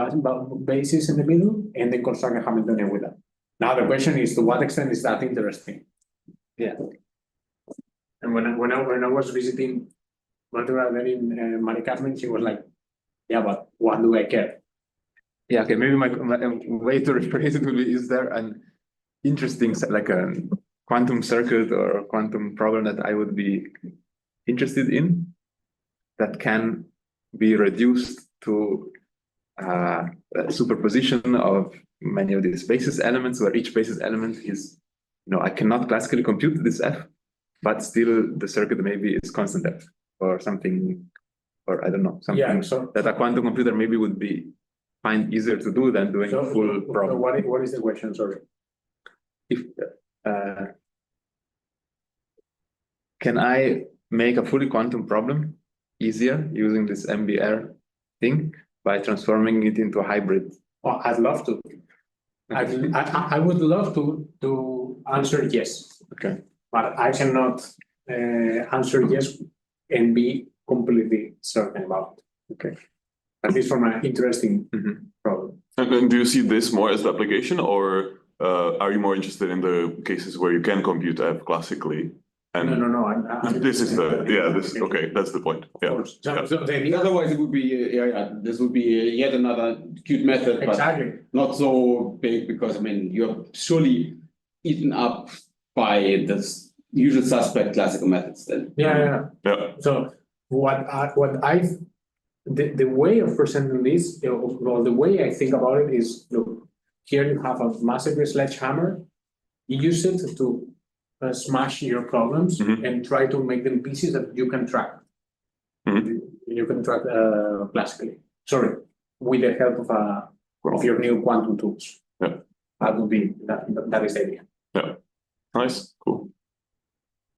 basis in the middle, and then construct a Hamiltonian with that. Now the question is, to what extent is that interesting? Yeah. And when I was visiting in Mari Carmen, she was like, "Yeah, but what do I care?" Yeah, okay, maybe my way to rephrase it would be, is there an interesting, like a quantum circuit or a quantum problem that I would be interested in that can be reduced to a superposition of many of these basis elements, where each basis element is, I cannot classically compute this F, but still the circuit maybe is constant F or something, or I don't know, something that a quantum computer maybe would find easier to do than doing a full problem. What is the question? Sorry. If can I make a fully quantum problem easier using this MBR thing by transforming it into a hybrid? Oh, I'd love to. I would love to answer yes. Okay. But I cannot answer yes and be completely certain about it. Okay. At least from an interesting problem. And do you see this more as the application, or are you more interested in the cases where you can compute F classically? And No. this is okay. That's the point. Of Yeah. course. Yeah. So the idea, Otherwise, it would be, this would be yet another cute method, but exactly. not so big because, I mean, you're surely eaten up by this usual suspect classical methods then. Yeah. Yeah. So the way of presenting this, well, the way I think about it is, look, here you have a massive sledgehammer. You use it to smash your problems and try to make them pieces that you can track. You can track classically. Sorry, with the help of your new quantum tools. Yeah. That is the idea. Yeah. Nice. Cool.